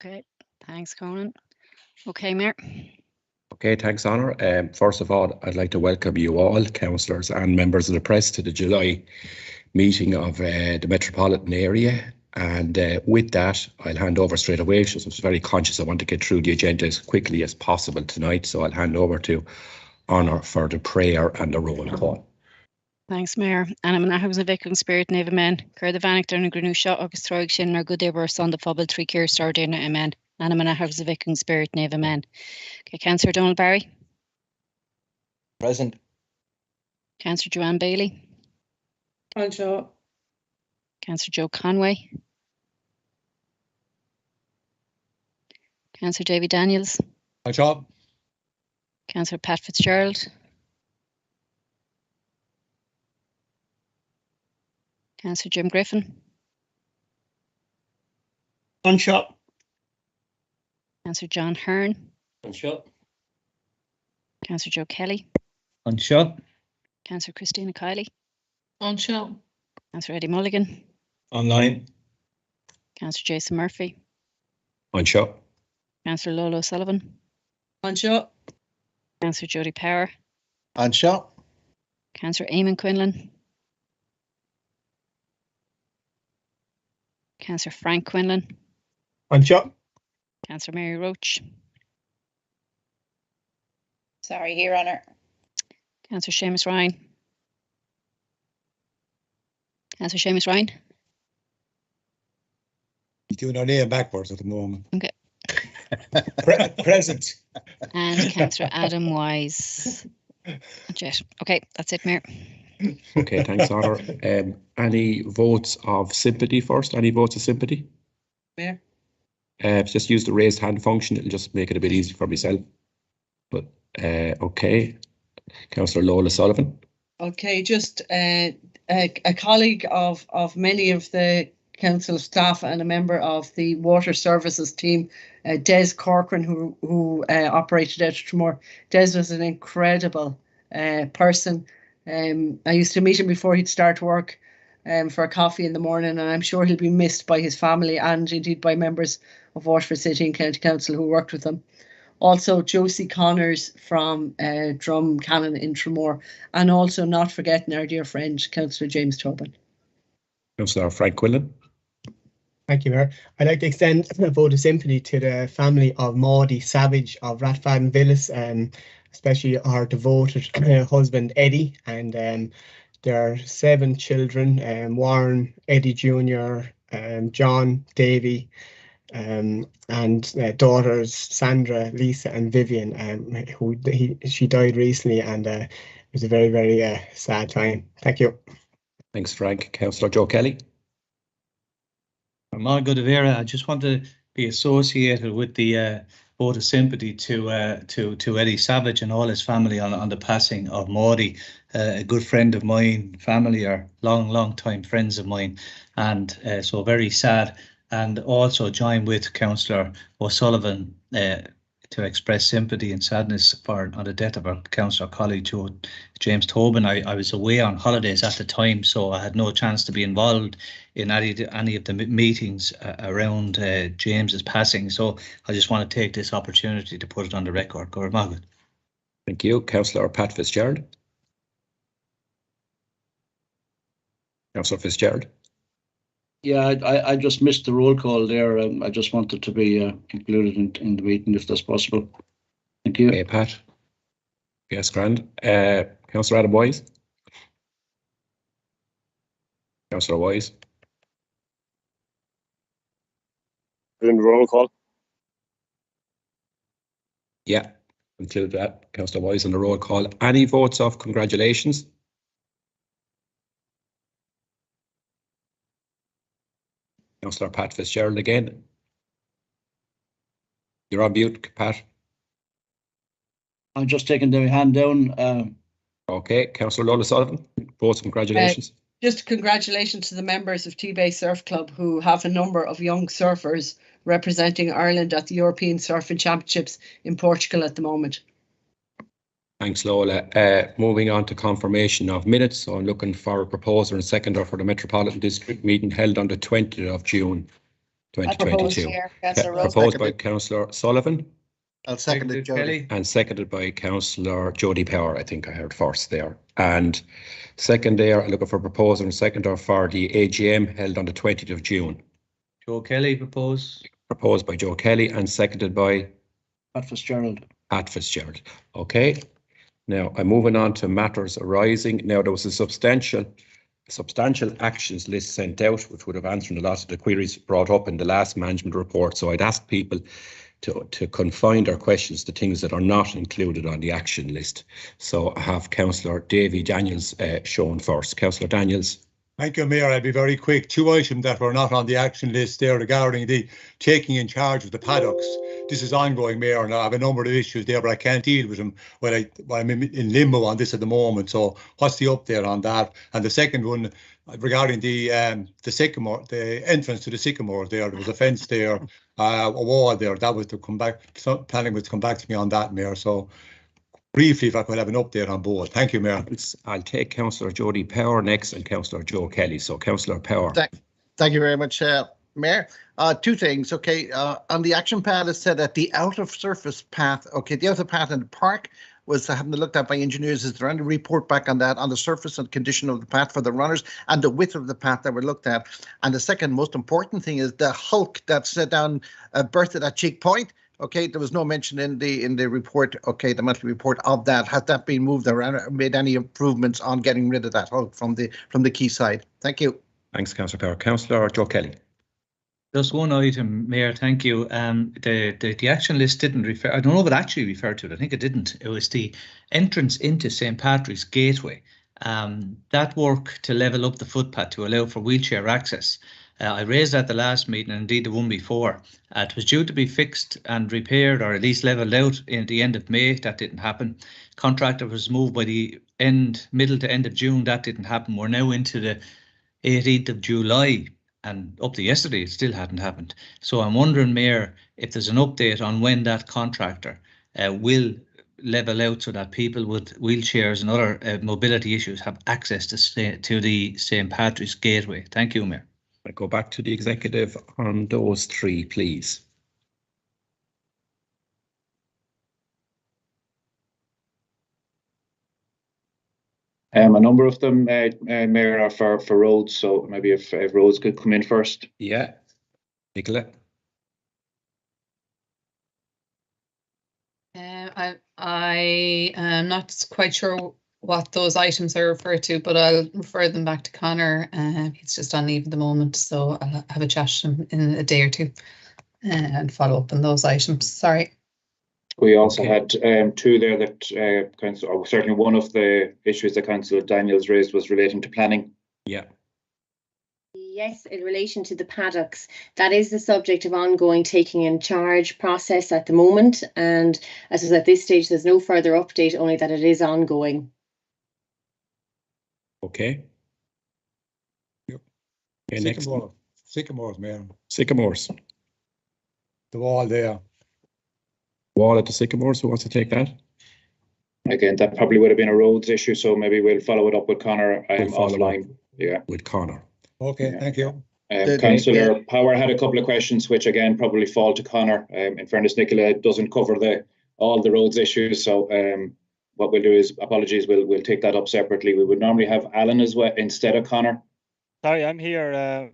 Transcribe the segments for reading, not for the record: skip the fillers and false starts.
Okay, thanks, Conan. Okay, Mayor. Okay, thanks, Honor. First of all, I'd like to welcome you all, councillors and members of the press, to the July meeting of the Metropolitan area. And with that, I'll hand over straight away. I was very conscious I want to get through the agenda as quickly as possible tonight. So I'll hand over to Honor for the prayer and the roll call. Thanks, Mayor. Anna mana haus a vic an spirit neve men. Cur the vanik der na grunu shot agus troig sin ar good ever son the fobble 3 keer star dana amen. Anna mana haus a vic an spirit neve men. Okay, Councillor Donald Barry. Present. Councillor Joanne Bailey. Anseo. Councillor Joe Conway. Councillor Davy Daniels. Anseo. Councillor Pat Fitzgerald. Councillor Jim Griffin. Anseo. Councillor John Hearn. Anseo. Councillor Joe Kelly. Anseo. Councillor Christina Kiley. Anseo. Councillor Eddie Mulligan. Online. Councillor Jason Murphy. Anseo. Councillor Lolo Sullivan. Anseo. Councillor Jody Power. Anseo. Councillor Eamon Quinlan. Councillor Frank Quinlan. Anseo. Councillor Mary Roach. Sorry, Your Honour. Councillor Seamus Ryan. Councillor Seamus Ryan. He's doing our name backwards at the moment. Okay. Present. And Councillor Adam Wise. Jet. Okay, that's it, Mayor. Okay, thanks, Honor. Any votes of sympathy first? Any votes of sympathy? Mayor. Just use the raised hand function. It'll just make it a bit easier for myself. But okay. Councillor Lola Sullivan. Okay, just a colleague of many of the council staff and a member of the water services team, Des Corcoran, who operated out of Tramore. Des was an incredible person. I used to meet him before he'd start work for a coffee in the morning, and I'm sure he'll be missed by his family and indeed by members of Waterford City and County Council who worked with him. Also Josie Connors from Drum Cannon in Tramore, and also not forgetting our dear friend Councillor James Tobin. Councillor Frank Quinlan. Thank you, Mayor. I'd like to extend a vote of sympathy to the family of Maudie Savage of Rathfarnham Villas, especially our devoted husband Eddie, and their 7 children, Warren, Eddie Jr., John, Davy, and daughters Sandra, Lisa and Vivian, she died recently, and it was a very, very sad time. Thank you. Thanks, Frank. Councillor Joe Kelly. Margo de Vera, I just want to be associated with the vote of sympathy to Eddie Savage and all his family on the passing of Maudie, a good friend of mine. Family are long time friends of mine, and so very sad. And also join with Councillor O'Sullivan to express sympathy and sadness on the death of our councillor colleague James Tobin. I was away on holidays at the time, so I had no chance to be involved in any of the meetings around James's passing. So I just want to take this opportunity to put it on the record. Go ahead. Thank you. Councillor Pat Fitzgerald. Councillor Fitzgerald. Yeah, I just missed the roll call there. I just wanted to be included in the meeting if that's possible. Thank you. Okay, Pat. Yes, grand. Councillor Adam Wise. Councillor Wise. In the roll call. Yeah, include that. Councillor Wise on the roll call. Any votes of congratulations? Councillor Pat Fitzgerald again. You're on mute, Pat. I'm just taking the hand down. Okay, Councillor Lola Sullivan. Votes, congratulations. Just congratulations to the members of T-Bay Surf Club, who have a number of young surfers representing Ireland at the European Surfing Championships in Portugal at the moment. Thanks, Lola. Moving on to confirmation of minutes. So I'm looking for a proposer and seconder for the Metropolitan District meeting held on the 20th of June 2022. Here, Councillor Rose. Proposed by Councillor Sullivan I'll second it, Jody. Kelly. and seconded by Councillor Jody Power, I think I heard first there. And second there, looking for proposal and seconder for the AGM held on the 20th of June. Joe Kelly proposed. Proposed by Joe Kelly and seconded by Pat Fitzgerald. Pat Fitzgerald. Okay. Now I'm moving on to matters arising. Now there was a substantial actions list sent out, which would have answered a lot of the queries brought up in the last management report. So I'd ask people to confine their questions to things that are not included on the action list. So I have Councillor Davy Daniels shown first. Councillor Daniels. Thank you, Mayor. I'll be very quick. 2 items that were not on the action list there regarding the taking in charge of the paddocks. This is ongoing, Mayor, and I have a number of issues there, but I can't deal with them while I'm in limbo on this at the moment. So what's the update on that? And the second one regarding the sycamore, the entrance to the sycamore there was a fence there, a wall there. That was to come back. Planning was to come back to me on that, Mayor. So briefly, if I could have an update on both. Thank you, Mayor. I'll take Councillor Jody Power next and Councillor Joe Kelly. So Councillor Power. Thank you very much, Mayor. 2 things. Okay, on the action pad, it said that the out of surface path. Okay, the outer path in the park was having looked at by engineers. Is there any report back on that, on the surface and condition of the path for the runners and the width of the path that were looked at? And the second most important thing is the hulk that's down berthed at Cheek Point. Okay, there was no mention in the report. Okay, the monthly report of that. Has that been moved around? Made any improvements on getting rid of that hulk from the quay side? Thank you. Thanks, Councillor Power. Councillor Joe Kelly. Just one item, Mayor, thank you. The action list didn't refer, I don't know what actually referred to it, I think it didn't. It was the entrance into St. Patrick's Gateway. That work to level up the footpath to allow for wheelchair access. I raised that the last meeting and indeed the one before. It was due to be fixed and repaired or at least levelled out in the end of May. That didn't happen. Contractor was moved by the middle to end of June. That didn't happen. We're now into the 18th of July. And up to yesterday, it still hadn't happened. So I'm wondering, Mayor, if there's an update on when that contractor will level out so that people with wheelchairs and other mobility issues have access to the St. Patrick's Gateway. Thank you, Mayor. I go back to the executive on those 3, please. A number of them, Mayor, are for roads, so maybe if roads could come in first. Yeah. Nicola. I am not quite sure what those items are referred to, but I'll refer them back to Connor. He's just on leave at the moment, so I'll have a chat to him in a day or two and follow up on those items. Sorry. We also had 2 there that certainly one of the issues that Councillor Daniels raised was relating to planning. Yeah. Yes, in relation to the paddocks, that is the subject of ongoing taking in charge process at the moment. And as I said, at this stage, there's no further update, only that it is ongoing. Okay. Yep. Okay, next. Sycamores, Mayor. Sycamores. The wall there. Wall at the Sycamores, who wants to take that? Again, that probably would have been a roads issue, so maybe we'll follow it up with Connor offline. Yeah. With Connor. Okay, yeah. Thank you. Councillor Power had a couple of questions, which again probably fall to Connor. In fairness, Nicola doesn't cover all the roads issues, so what we'll do is, apologies, we'll take that up separately. We would normally have Alan as well instead of Connor. Sorry, I'm here.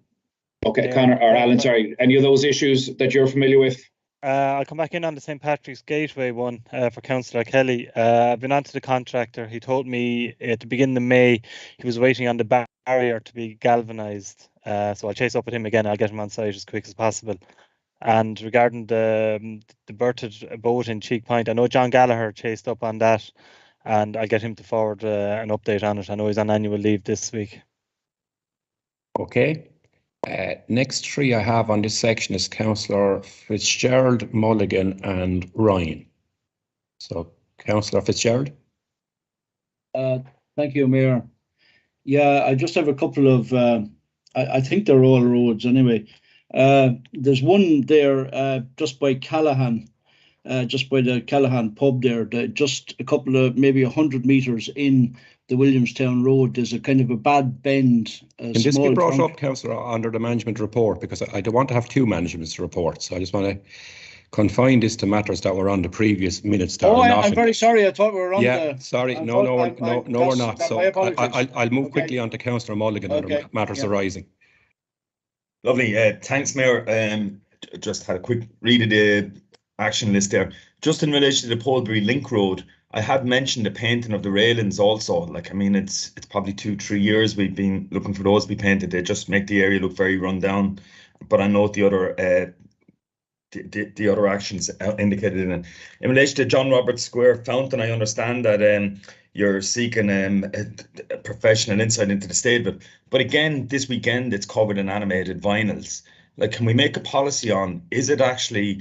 Okay, Connor or Alan, sorry. Any of those issues that you're familiar with? I'll come back in on the St. Patrick's Gateway one for Councillor Kelly. I've been on to the contractor. He told me at the beginning of May he was waiting on the barrier to be galvanised. So I'll chase up with him again. I'll get him on site as quick as possible. And regarding the berthed boat in Cheek Point, I know John Gallagher chased up on that, and I'll get him to forward an update on it. I know he's on annual leave this week. Okay. Next 3 I have on this section is Councillor Fitzgerald, Mulligan and Ryan. So Councillor Fitzgerald. Thank you, Mayor. Yeah, I just have a couple of, I think they're all roads anyway. There's one there just by Callahan, just by the Callahan pub there, just a couple of, maybe 100 metres in the Williamstown Road, there's a kind of a bad bend. Can this be brought up, Councillor, under the management report? Because I don't want to have two management reports. So I just want to confine this to matters that were on the previous minutes. I'm very sorry. I thought we were on the... Sorry. No, we're not. So I'll move quickly on to Councillor Mulligan under matters arising. Lovely. Thanks, Mayor. Just had a quick read of the action list there. Just in relation to the Polbury Link Road, I had mentioned the painting of the railings also. Like, I mean, it's probably 2-3 years we've been looking for those to be painted. They just make the area look very run down. But I note the other the other actions indicated in it. In relation to John Roberts Square fountain, I understand that you're seeking a professional insight into the state of it. But again, this weekend it's covered in animated vinyls. Like, can we make a policy on, is it actually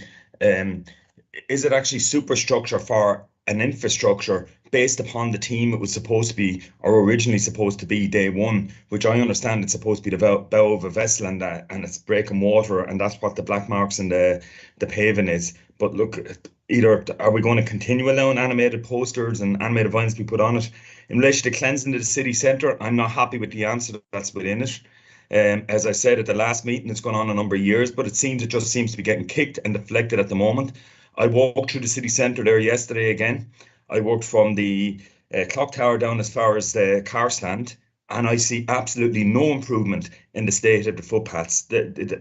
superstructure for an infrastructure based upon the team it was supposed to be, or originally supposed to be day one, which I understand it's supposed to be the bow of a vessel and it's breaking water, and that's what the black marks in the paving is. But look, either are we going to continue allowing animated posters and animated vines to be put on it? In relation to cleansing of the city centre, I'm not happy with the answer that's within it. As I said at the last meeting, it's gone on a number of years, but it just seems to be getting kicked and deflected at the moment. I walked through the city centre there yesterday again. I walked from the clock tower down as far as the car stand, and I see absolutely no improvement in the state of the footpaths.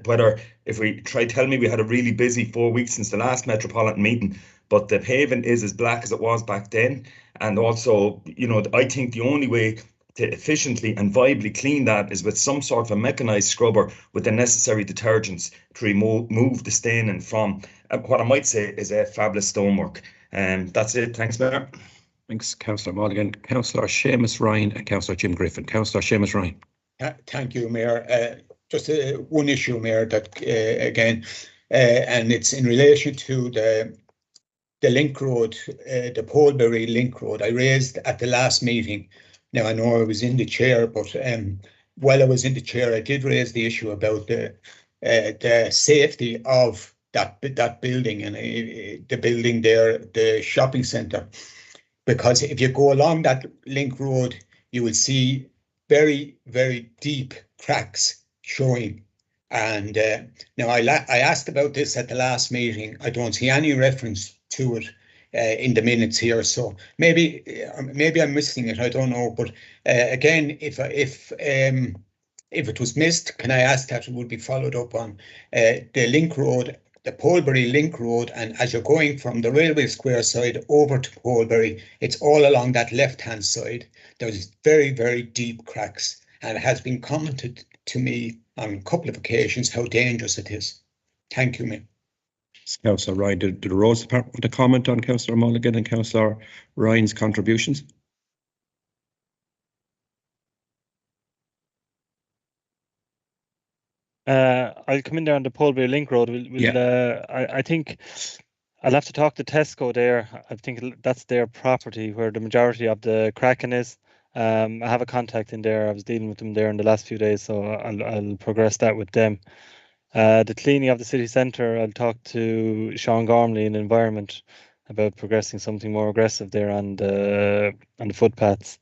Whether, if we try to tell me we had a really busy 4 weeks since the last Metropolitan meeting, but the paving is as black as it was back then. And also, you know, I think the only way to efficiently and viably clean that is with some sort of a mechanised scrubber with the necessary detergents to remove the staining from what I might say is a fabulous stonework. That's it. Thanks, Mayor. Thanks, Councillor Mulligan. Councillor Seamus Ryan and Councillor Jim Griffin. Councillor Seamus Ryan. Thank you, Mayor. Just one issue, Mayor, that again, and it's in relation to the link road, the Polbury link road. I raised at the last meeting. Now, I know I was in the chair, but while I was in the chair, I did raise the issue about the safety of that building and the building there, the shopping centre. Because if you go along that link road, you will see very, very deep cracks showing. And now I asked about this at the last meeting. I don't see any reference to it in the minutes here, so maybe I'm missing it. I don't know, but again, if it was missed, can I ask that it would be followed up on the link road, the Polbury link road, and as you're going from the Railway Square side over to Polbury, it's all along that left-hand side. There's very, very deep cracks, and it has been commented to me on a couple of occasions how dangerous it is. Thank you, Mayor. Councillor Ryan, did the Roads Department want to comment on Councillor Mulligan and Councillor Ryan's contributions? I'll come in there on the Polbury Link Road. I think I'll have to talk to Tesco there. I think that's their property where the majority of the cracking is. I have a contact in there. I was dealing with them there in the last few days, so I'll progress that with them. The cleaning of the city centre, I'll talk to Sean Gormley in Environment about progressing something more aggressive there on the footpaths.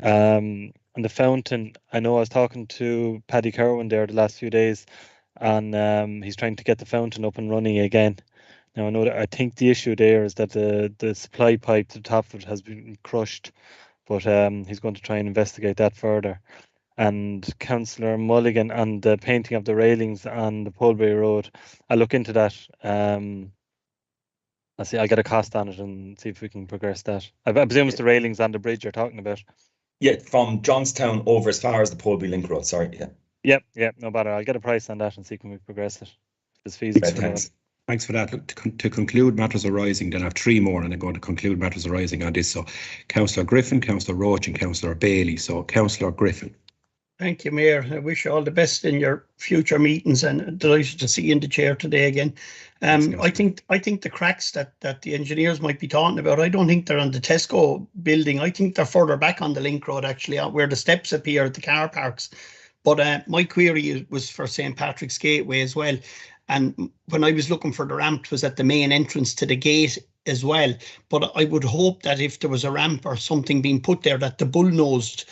And the fountain, I know I was talking to Paddy Kerwin there the last few days, and he's trying to get the fountain up and running again. Now, I know that I think the issue there is that the supply pipe to the top of it has been crushed, but he's going to try and investigate that further. And Councillor Mulligan and the painting of the railings on the Polbury Road, I'll look into that. I'll get a cost on it and see if we can progress that. I presume it's the railings on the bridge you're talking about. Yeah, from Johnstown over as far as the Polbury Link Road, sorry, yeah. Yep, no bother. I'll get a price on that and see can we progress it. It's feasible. Thanks for that. Look, to conclude matters arising, then I have three more and I'm going to conclude matters arising on this. So Councillor Griffin, Councillor Roach and Councillor Bailey. So Councillor Griffin. Thank you, Mayor. I wish you all the best in your future meetings and delighted to see you in the chair today again. I think the cracks that the engineers might be talking about, I don't think they're on the Tesco building. I think they're further back on the link road, actually, where the steps appear at the car parks. But my query was for St. Patrick's Gateway as well. And when I was looking for the ramp, it was at the main entrance to the gate as well. But I would hope that if there was a ramp or something being put there, that the bull-nosed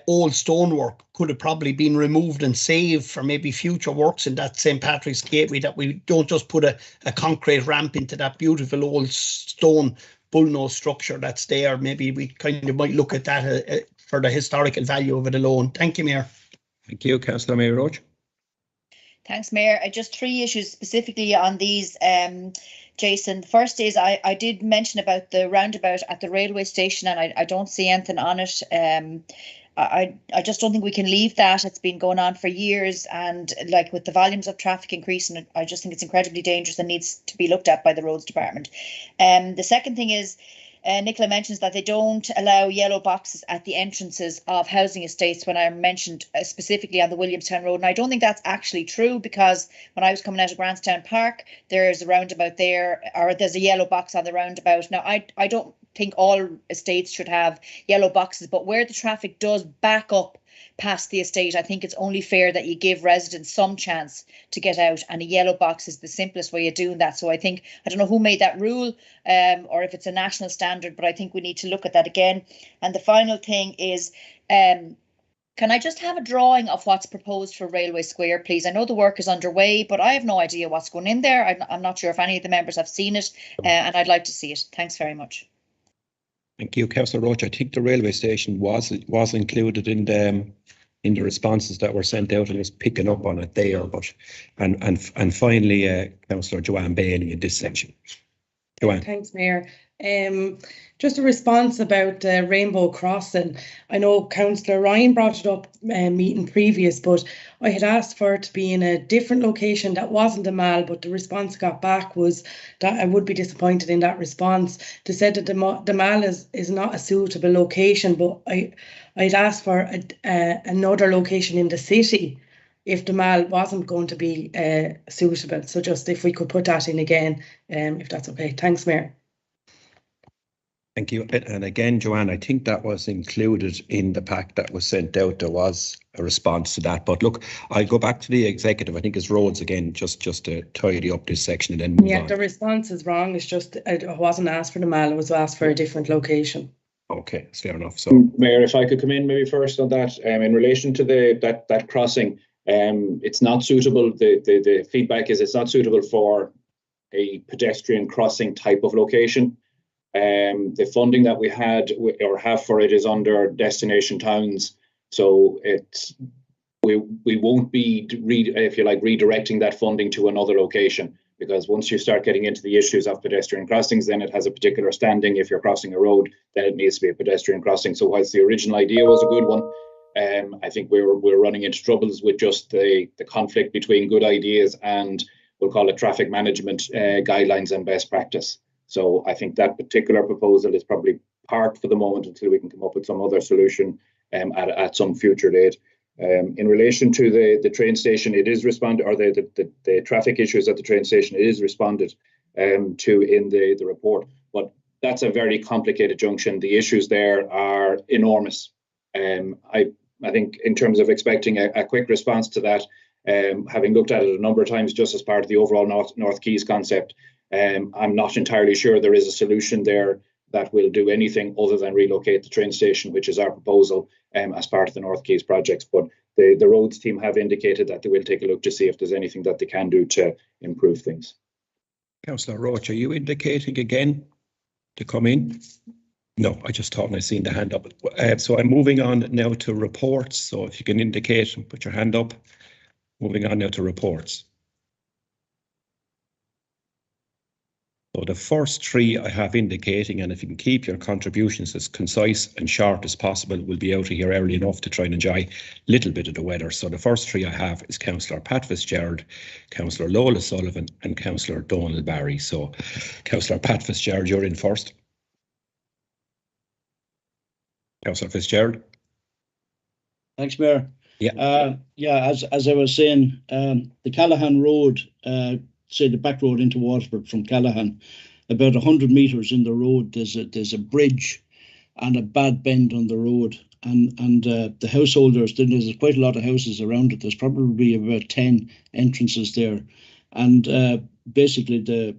old stonework could have probably been removed and saved for maybe future works in that St. Patrick's Gateway, that we don't just put a concrete ramp into that beautiful old stone bull-nosed structure that's there. Maybe we kind of might look at that for the historical value of it alone. Thank you, Mayor. Thank you, Councillor Mary Roach. Thanks, Mayor. Just 3 issues specifically on these, Jason. The first is I did mention about the roundabout at the railway station, and I don't see anything on it. I just don't think we can leave that. It's been going on for years, and like with the volumes of traffic increasing, I just think it's incredibly dangerous and needs to be looked at by the roads department. The second thing is, Nicola mentions that they don't allow yellow boxes at the entrances of housing estates when I mentioned specifically on the Williamstown Road. And I don't think that's actually true, because when I was coming out of Grantstown Park, there's a roundabout there, or there's a yellow box on the roundabout. Now, I don't think all estates should have yellow boxes, but where the traffic does back up past the estate, I think it's only fair that you give residents some chance to get out, and a yellow box is the simplest way of doing that. So I think, I don't know who made that rule, or if it's a national standard, but I think we need to look at that again. And the final thing is, can I just have a drawing of what's proposed for Railway Square, please? I know the work is underway, but I have no idea what's going in there. I'm not sure if any of the members have seen it, and I'd like to see it. Thanks very much. Thank you, Councillor Roach. I think the railway station was included in the responses that were sent out, and was picking up on it there. But and finally, Councillor Joanne Bailey in this section. Joanne. Thanks, Mayor. Just a response about Rainbow Crossing. I know Councillor Ryan brought it up meeting previous, but I had asked for it to be in a different location that wasn't a mall, but the response I got back was that I would be disappointed in that response. They said that the mall is not a suitable location, but I'd asked for another location in the city if the mall wasn't going to be suitable. So just if we could put that in again, if that's okay. Thanks, Mayor. Thank you. And again, Joanne, I think that was included in the pack that was sent out. There was a response to that. But look, I'll go back to the executive. I think it's Rhodes again, just to tidy up this section and then move on. The response is wrong. It's just I wasn't asked for the mall. I was asked for a different location. Okay, that's fair enough. So, Mayor, if I could come in maybe first on that, in relation to that crossing, it's not suitable. The feedback is it's not suitable for a pedestrian crossing type of location. The funding that we had or have for it is under destination towns, so we won't be redirecting that funding to another location, because once you start getting into the issues of pedestrian crossings, then it has a particular standing. If you're crossing a road, then it needs to be a pedestrian crossing. So whilst the original idea was a good one, I think we're running into troubles with just the conflict between good ideas and, we'll call it, traffic management guidelines and best practice. So I think that particular proposal is probably parked for the moment until we can come up with some other solution at some future date. In relation to the train station, it is responded, or the traffic issues at the train station, it is responded to in the report. But that's a very complicated junction. The issues there are enormous. I think in terms of expecting a quick response to that, having looked at it a number of times just as part of the overall North Quays concept, I'm not entirely sure there is a solution there that will do anything other than relocate the train station, which is our proposal as part of the North Quays projects. But the roads team have indicated that they will take a look to see if there's anything that they can do to improve things. Councillor Roach, are you indicating again to come in? No, I just thought I seen the hand up. So I'm moving on now to reports. So if you can indicate and put your hand up. Moving on now to reports. So the first 3 I have indicating, and if you can keep your contributions as concise and short as possible, we'll be out of here early enough to try and enjoy a little bit of the weather. So the first 3 I have is Councillor Pat Fitzgerald, Councillor Lola Sullivan and Councillor Donald Barry. So Councillor Pat Fitzgerald, you're in first. Councillor Fitzgerald. Thanks, Mayor. Yeah. As I was saying, the Callahan Road, say the back road into Waterford from Callahan, about 100 metres in the road, there's a bridge and a bad bend on the road, the householders, then there's quite a lot of houses around it. There's probably about 10 entrances there, and basically the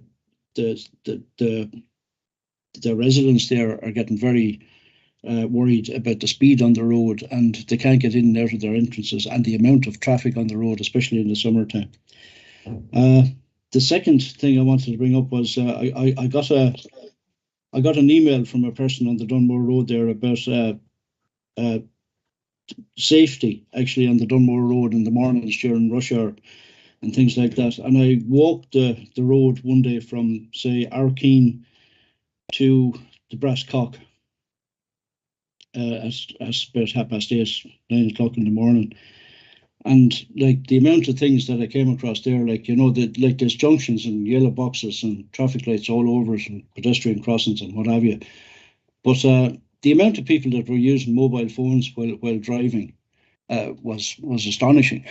residents there are getting very worried about the speed on the road, and they can't get in and out of their entrances, and the amount of traffic on the road, especially in the summertime. The second thing I wanted to bring up was I got an email from a person on the Dunmore Road there about safety actually on the Dunmore Road in the mornings during rush hour and things like that. And I walked the road one day from, say, Arkeen to the Brasscock at about 8:30, 9 o'clock in the morning. And like the amount of things that I came across there, like, you know, like there's junctions and yellow boxes and traffic lights all over it and pedestrian crossings and what have you. But the amount of people that were using mobile phones while driving was astonishing,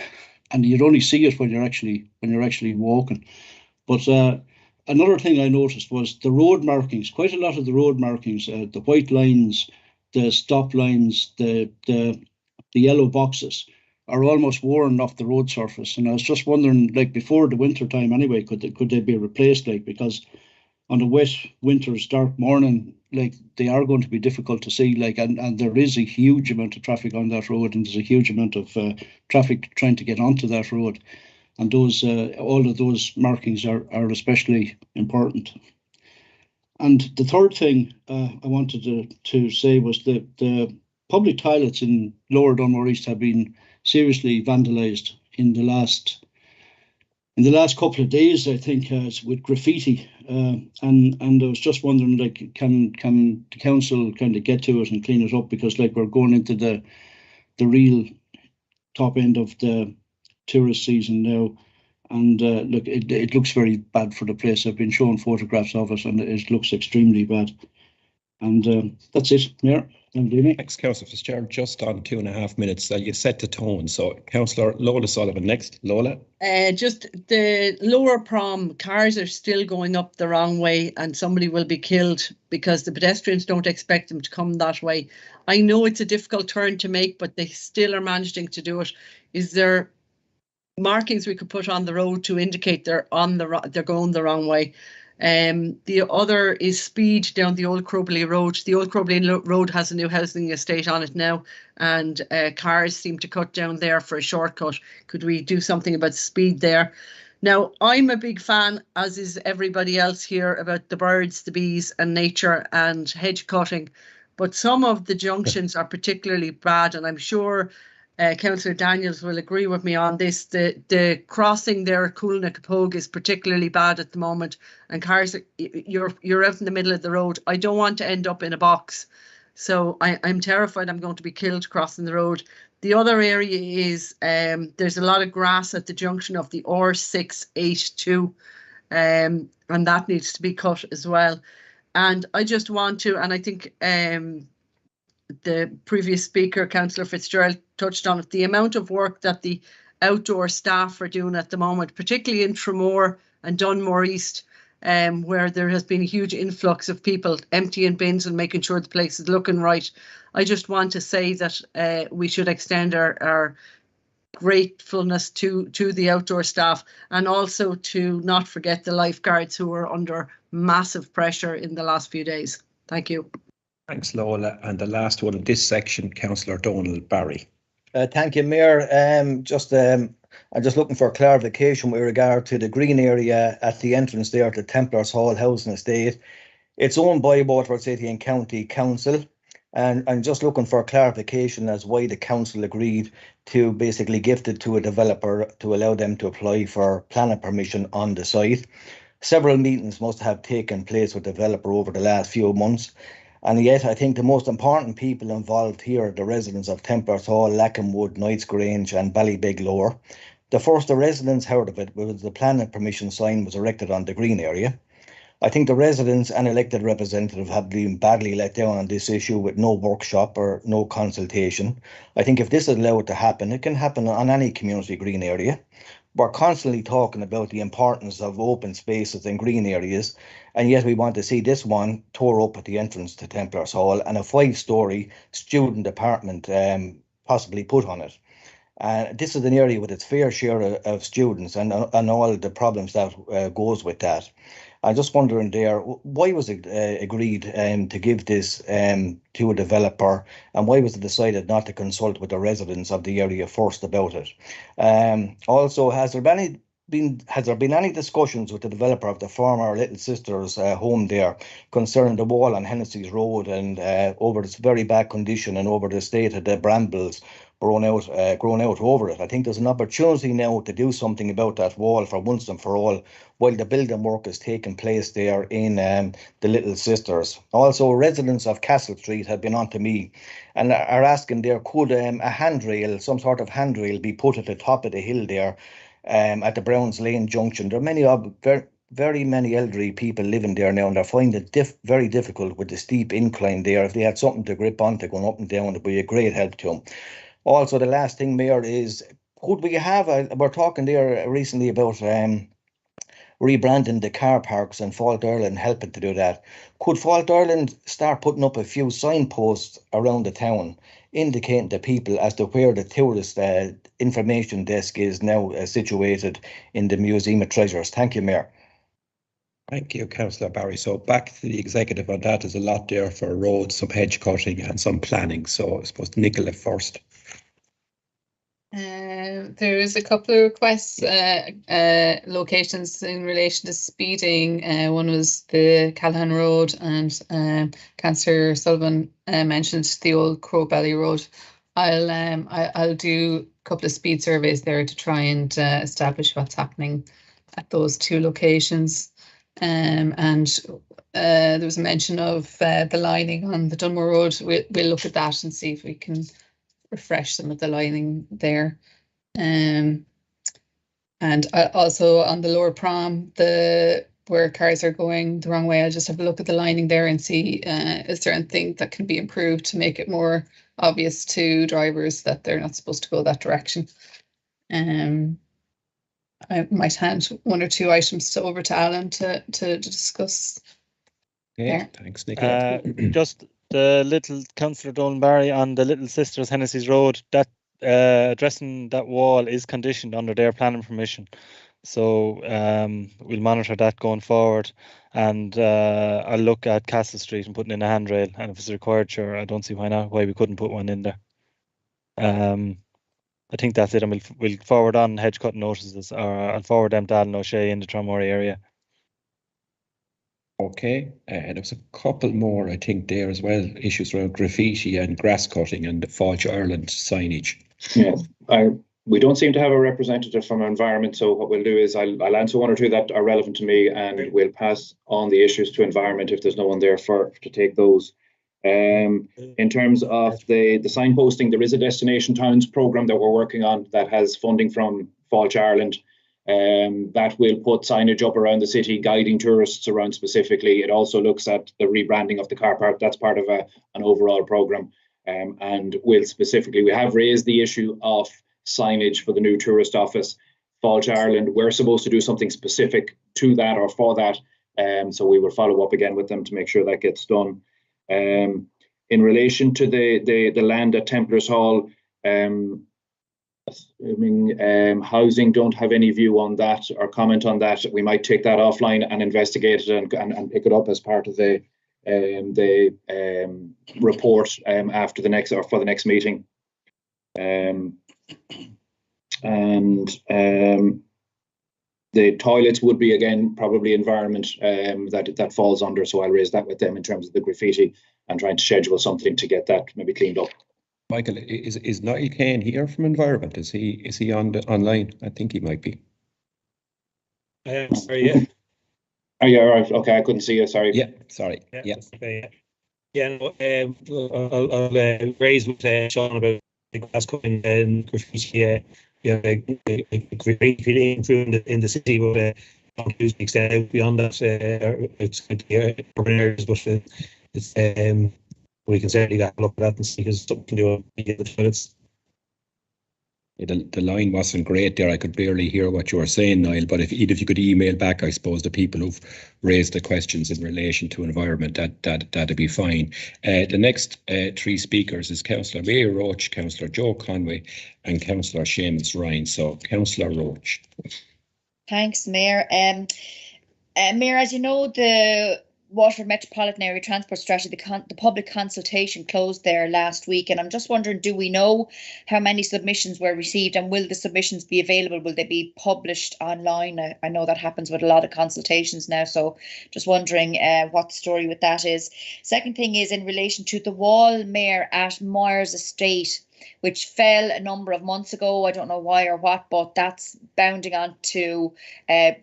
and you'd only see it when you're actually walking. But another thing I noticed was the road markings. Quite a lot of the road markings, the white lines, the stop lines, the yellow boxes, are almost worn off the road surface. And I was just wondering, like before the winter time anyway, could they be replaced? Like, because on a wet winter's dark morning, like they are going to be difficult to see. Like, and there is a huge amount of traffic on that road, and there's a huge amount of traffic trying to get onto that road. And those all of those markings are especially important. And the third thing I wanted to say was that the public toilets in Lower Dunmore East have been seriously vandalised in the last couple of days, I think, with graffiti. And I was just wondering, like, can the council kind of get to it and clean it up, because like we're going into the real top end of the tourist season now. And look, it looks very bad for the place. I've been shown photographs of it, and it looks extremely bad. And that's it, Mayor. Thanks, Councillor Fitzgerald. Just on 2.5 minutes, you set the tone. So, Councillor Lola Sullivan next. Lola. Just the lower prom, cars are still going up the wrong way, and somebody will be killed because the pedestrians don't expect them to come that way. I know it's a difficult turn to make, but they still are managing to do it. Is there markings we could put on the road to indicate they're going the wrong way? The other is speed down the Old Crobley Road. The Old Crobley Road has a new housing estate on it now, and cars seem to cut down there for a shortcut. Could we do something about speed there? Now, I'm a big fan, as is everybody else here, about the birds, the bees and nature and hedge cutting, but some of the junctions are particularly bad, and I'm sure Councillor Daniels will agree with me on this. The crossing there at Coolnacapogue is particularly bad at the moment, and cars, you're out in the middle of the road. I don't want to end up in a box, so I'm terrified I'm going to be killed crossing the road. The other area is there's a lot of grass at the junction of the R682, and that needs to be cut as well. And I just want to, and I think the previous speaker, Councillor Fitzgerald, touched on it, the amount of work that the outdoor staff are doing at the moment, particularly in Tramore and Dunmore East, where there has been a huge influx of people emptying bins and making sure the place is looking right. I just want to say that we should extend our gratefulness to the outdoor staff, and also to not forget the lifeguards who are under massive pressure in the last few days. Thank you. Thanks, Lola. And the last one in this section, Councillor Donald Barry. Thank you, Mayor. I'm just looking for clarification with regard to the green area at the entrance there to Templar's Hall Housing Estate. It's owned by Waterford City and County Council, and I'm just looking for clarification as why the council agreed to basically gift it to a developer to allow them to apply for planning permission on the site. Several meetings must have taken place with the developer over the last few months. And yet, I think the most important people involved here are the residents of Templar's Hall, Lakenwood, Knights Grange and Ballybeg Lower. The first the residents heard of it was the planning permission sign was erected on the green area. I think the residents and elected representatives have been badly let down on this issue with no workshop or no consultation. I think if this is allowed to happen, it can happen on any community green area. We're constantly talking about the importance of open spaces and green areas, and yet we want to see this one tore up at the entrance to Templars Hall and a 5-story student apartment possibly put on it. This is an area with its fair share of students and all the problems that goes with that. I'm just wondering there, why was it agreed to give this to a developer, and why was it decided not to consult with the residents of the area first about it? Also, has there been any discussions with the developer of the former Little Sisters home there concerning the wall on Hennessy's Road and over its very bad condition and over the state of the brambles grown out over it? I think there's an opportunity now to do something about that wall for once and for all, while the building work is taking place there in the Little Sisters. Also, residents of Castle Street have been on to me and are asking there, could a handrail, some sort of handrail, be put at the top of the hill there at the Browns Lane junction? There are very many elderly people living there now, and they're finding it very difficult with the steep incline there. If they had something to grip onto going up and down, it'd be a great help to them. Also, the last thing, Mayor, is could we have we're talking there recently about rebranding the car parks and Fault Ireland helping to do that. Could Fault Ireland start putting up a few signposts around the town indicating to people as to where the tourist information desk is now situated in the Museum of Treasures? Thank you, Mayor. Thank you, Councillor Barry. So back to the executive on that. There's a lot there for roads, some hedge cutting and some planning. So I suppose Nicola first. There is a couple of requests, locations in relation to speeding. One was the Callahan Road, and Councillor Sullivan mentioned the old Crowbelly Road. I'll do a couple of speed surveys there to try and establish what's happening at those two locations. And there was a mention of the lining on the Dunmore Road. We'll look at that and see if we can refresh some of the lining there. And also on the lower prom, where cars are going the wrong way, I'll just have a look at the lining there and see is there anything that can be improved to make it more obvious to drivers that they're not supposed to go that direction. I might hand one or two items over to Alan to discuss. Okay, there. thanks, Nicola. Just the little Councillor Dolan Barry on the Little Sisters Hennessy's Road, that addressing that wall is conditioned under their planning permission. So we'll monitor that going forward, and I'll look at Castle Street and putting in a handrail, and if it's required, sure, I don't see why we couldn't put one in there. I think that's it, and we'll forward on hedge cut notices, or I'll forward them to Alan O'Shea in the Tramore area. Okay, there's a couple more, I think, there as well. Issues around graffiti and grass cutting and the Falch Ireland signage. Yeah, we don't seem to have a representative from environment, so what we'll do is I'll answer one or two that are relevant to me, and we'll pass on the issues to environment if there's no one there to take those. In terms of the signposting, there is a Destination Towns programme that we're working on that has funding from Falch Ireland. That will put signage up around the city, guiding tourists around specifically. It also looks at the rebranding of the car park. That's part of an overall programme. And we have raised the issue of signage for the new tourist office. Falch Ireland, we're supposed to do something specific to that or for that. So we will follow up again with them to make sure that gets done. In relation to the land at Templars Hall, housing don't have any view on that or comment on that. We might take that offline and investigate it and pick it up as part of the report after the next or for the next meeting. The toilets would be, again, probably environment that falls under, so I'll raise that with them in terms of the graffiti and trying to schedule something to get that maybe cleaned up. Michael, is Niall Kane here from environment? Is he online? I think he might be. Sorry, yeah. Oh, yeah, right. Okay, I couldn't see you. Sorry. Yeah, sorry. Yeah. Okay, yeah. I'll raise with Sean about the grass cutting and graffiti. Graffiti in the city, but extend out beyond that. It's going to be urban areas, but it's we can certainly have a look at that and see if something can do in the toilets. The line wasn't great there. I could barely hear what you were saying, Niall, but if you could email back, I suppose, the people who've raised the questions in relation to environment, that'd be fine. The next three speakers is Councillor Mary Roach, Councillor Joe Conway and Councillor Seamus Ryan. So Councillor Roach. Thanks, Mayor. Mayor, as you know, the Waterford Metropolitan Area Transport Strategy, the public consultation closed there last week, and I'm just wondering, do we know how many submissions were received, and will the submissions be available? Will they be published online? I know that happens with a lot of consultations now, so just wondering what the story with that is. Second thing is in relation to the wall, Mayor, at Myers Estate, which fell a number of months ago. I don't know why or what, but that's bounding onto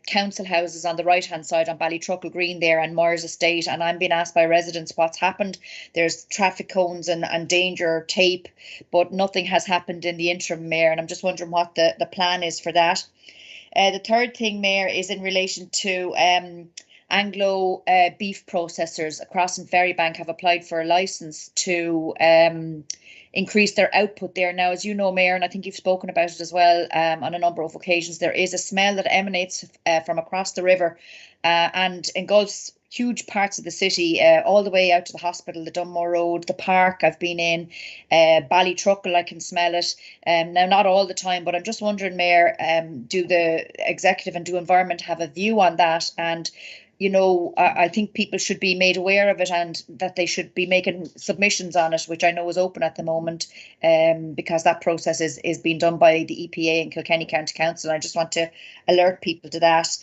council houses on the right-hand side on Ballytruckle Green there and Myers Estate. And I'm being asked by residents what's happened. There's traffic cones and danger tape, but nothing has happened in the interim, Mayor. And I'm just wondering what the plan is for that. The third thing, Mayor, is in relation to Anglo beef processors across in Ferrybank have applied for a licence to increase their output there. Now, as you know, Mayor, and I think you've spoken about it as well on a number of occasions, there is a smell that emanates from across the river and engulfs huge parts of the city, all the way out to the hospital, the Dunmore Road, the park I've been in, Ballytruckle, I can smell it. Now, not all the time, but I'm just wondering, Mayor, do the executive and do environment have a view on that? And you know, I think people should be made aware of it and that they should be making submissions on it, which I know is open at the moment, because that process is being done by the EPA and Kilkenny County Council. I just want to alert people to that.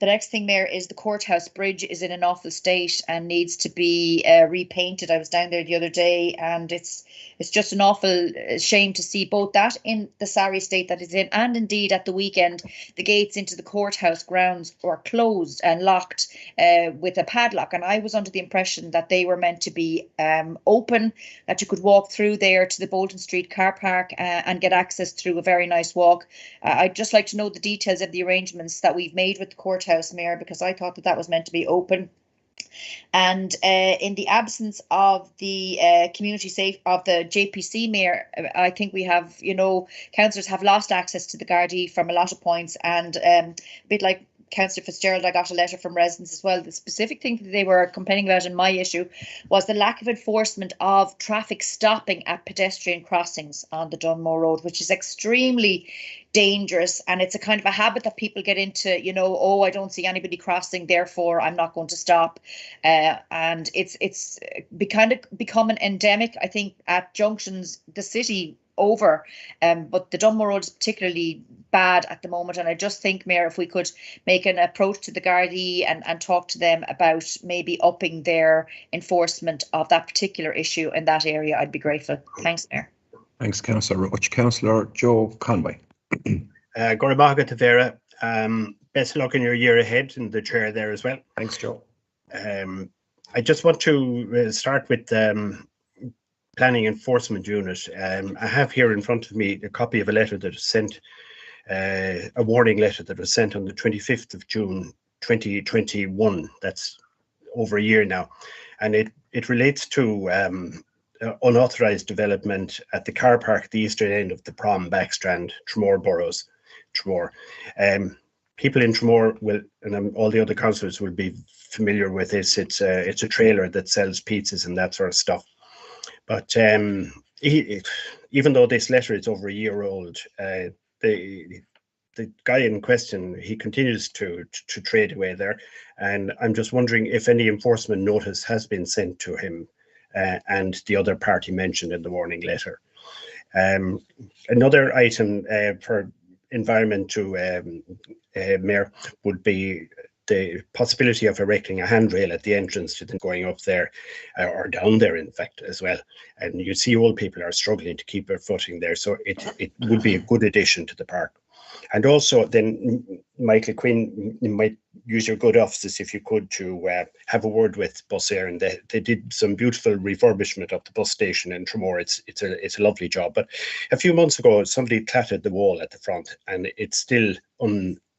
The next thing, Mayor, is the Courthouse Bridge is in an awful state and needs to be repainted. I was down there the other day, and it's just an awful shame to see both that in the sorry state that it's in, and indeed at the weekend, the gates into the courthouse grounds were closed and locked with a padlock. And I was under the impression that they were meant to be open, that you could walk through there to the Bolton Street car park and get access through a very nice walk. I'd just like to know the details of the arrangements that we've made with the courthouse, Mayor, because I thought that was meant to be open. And in the absence of the community safe of the JPC, Mayor, I think we have, you know, councillors have lost access to the Gardaí from a lot of points, and a bit like Councillor Fitzgerald, I got a letter from residents as well. The specific thing that they were complaining about in my issue was the lack of enforcement of traffic stopping at pedestrian crossings on the Dunmore Road, which is extremely dangerous. And it's a kind of a habit that people get into, you know, oh, I don't see anybody crossing, therefore I'm not going to stop. And it's kind of become an endemic, I think, at junctions, the city over, but the Dunmore Road is particularly bad at the moment. And I just think, Mayor, if we could make an approach to the Gardaí and talk to them about maybe upping their enforcement of that particular issue in that area, I'd be grateful. Thanks, Mayor. Thanks, Councillor Roach. Councillor Joe Conway. Gormaga Tavera, best of luck in your year ahead, and the chair there as well. Thanks, Joe. I just want to start with Planning Enforcement Unit. I have here in front of me a copy of a letter that was sent, a warning letter that was sent on the 25th of June 2021. That's over a year now, and it relates to unauthorised development at the car park at the eastern end of the Prom Backstrand, Tramore boroughs. Tramore. People in Tramore will, and all the other councillors will be familiar with this. It's a trailer that sells pizzas and that sort of stuff. But even though this letter is over a year old, the guy in question, he continues to trade away there, and I'm just wondering if any enforcement notice has been sent to him and the other party mentioned in the warning letter. Another item for environment to Mayor would be the possibility of erecting a handrail at the entrance to them going up there or down there, in fact, as well. And you see old people are struggling to keep their footing there, so it would be a good addition to the park. And also then, Michael Quinn, you might use your good offices if you could to have a word with Bus Air, and they did some beautiful refurbishment of the bus station in Tramore. It's a lovely job. But a few months ago, somebody clattered the wall at the front, and it's still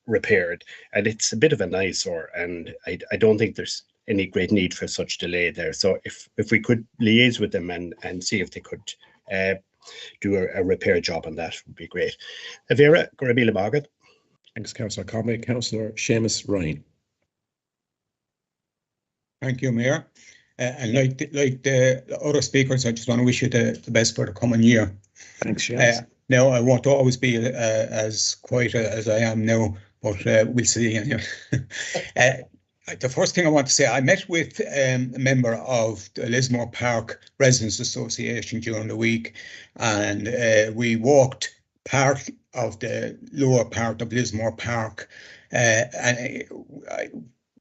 repaired, and it's a bit of an eyesore, and I don't think there's any great need for such delay there. So if we could liaise with them and see if they could do a repair job on that, would be great. Vera, Gorabila Margaret. Thanks, Councillor Conway. Councillor Seamus Ryan. Thank you, Mayor. And like the other speakers, I just want to wish you the best for the coming year. Thanks, Seamus. Now, I won't always be as quiet as I am now, but we'll see. The first thing I want to say, I met with a member of the Lismore Park Residents Association during the week, and we walked part of the lower part of Lismore Park, and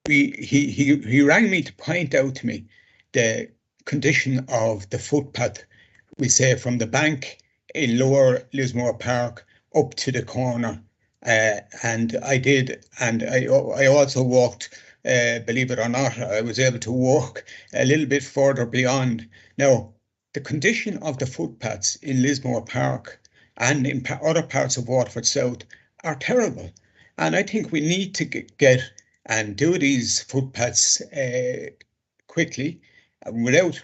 he rang me to point out to me the condition of the footpath, we say from the bank in lower Lismore Park up to the corner, and I did, and I also walked. Believe it or not, I was able to walk a little bit further beyond. Now, the condition of the footpaths in Lismore Park and in other parts of Waterford South are terrible. And I think we need to get and do these footpaths quickly, without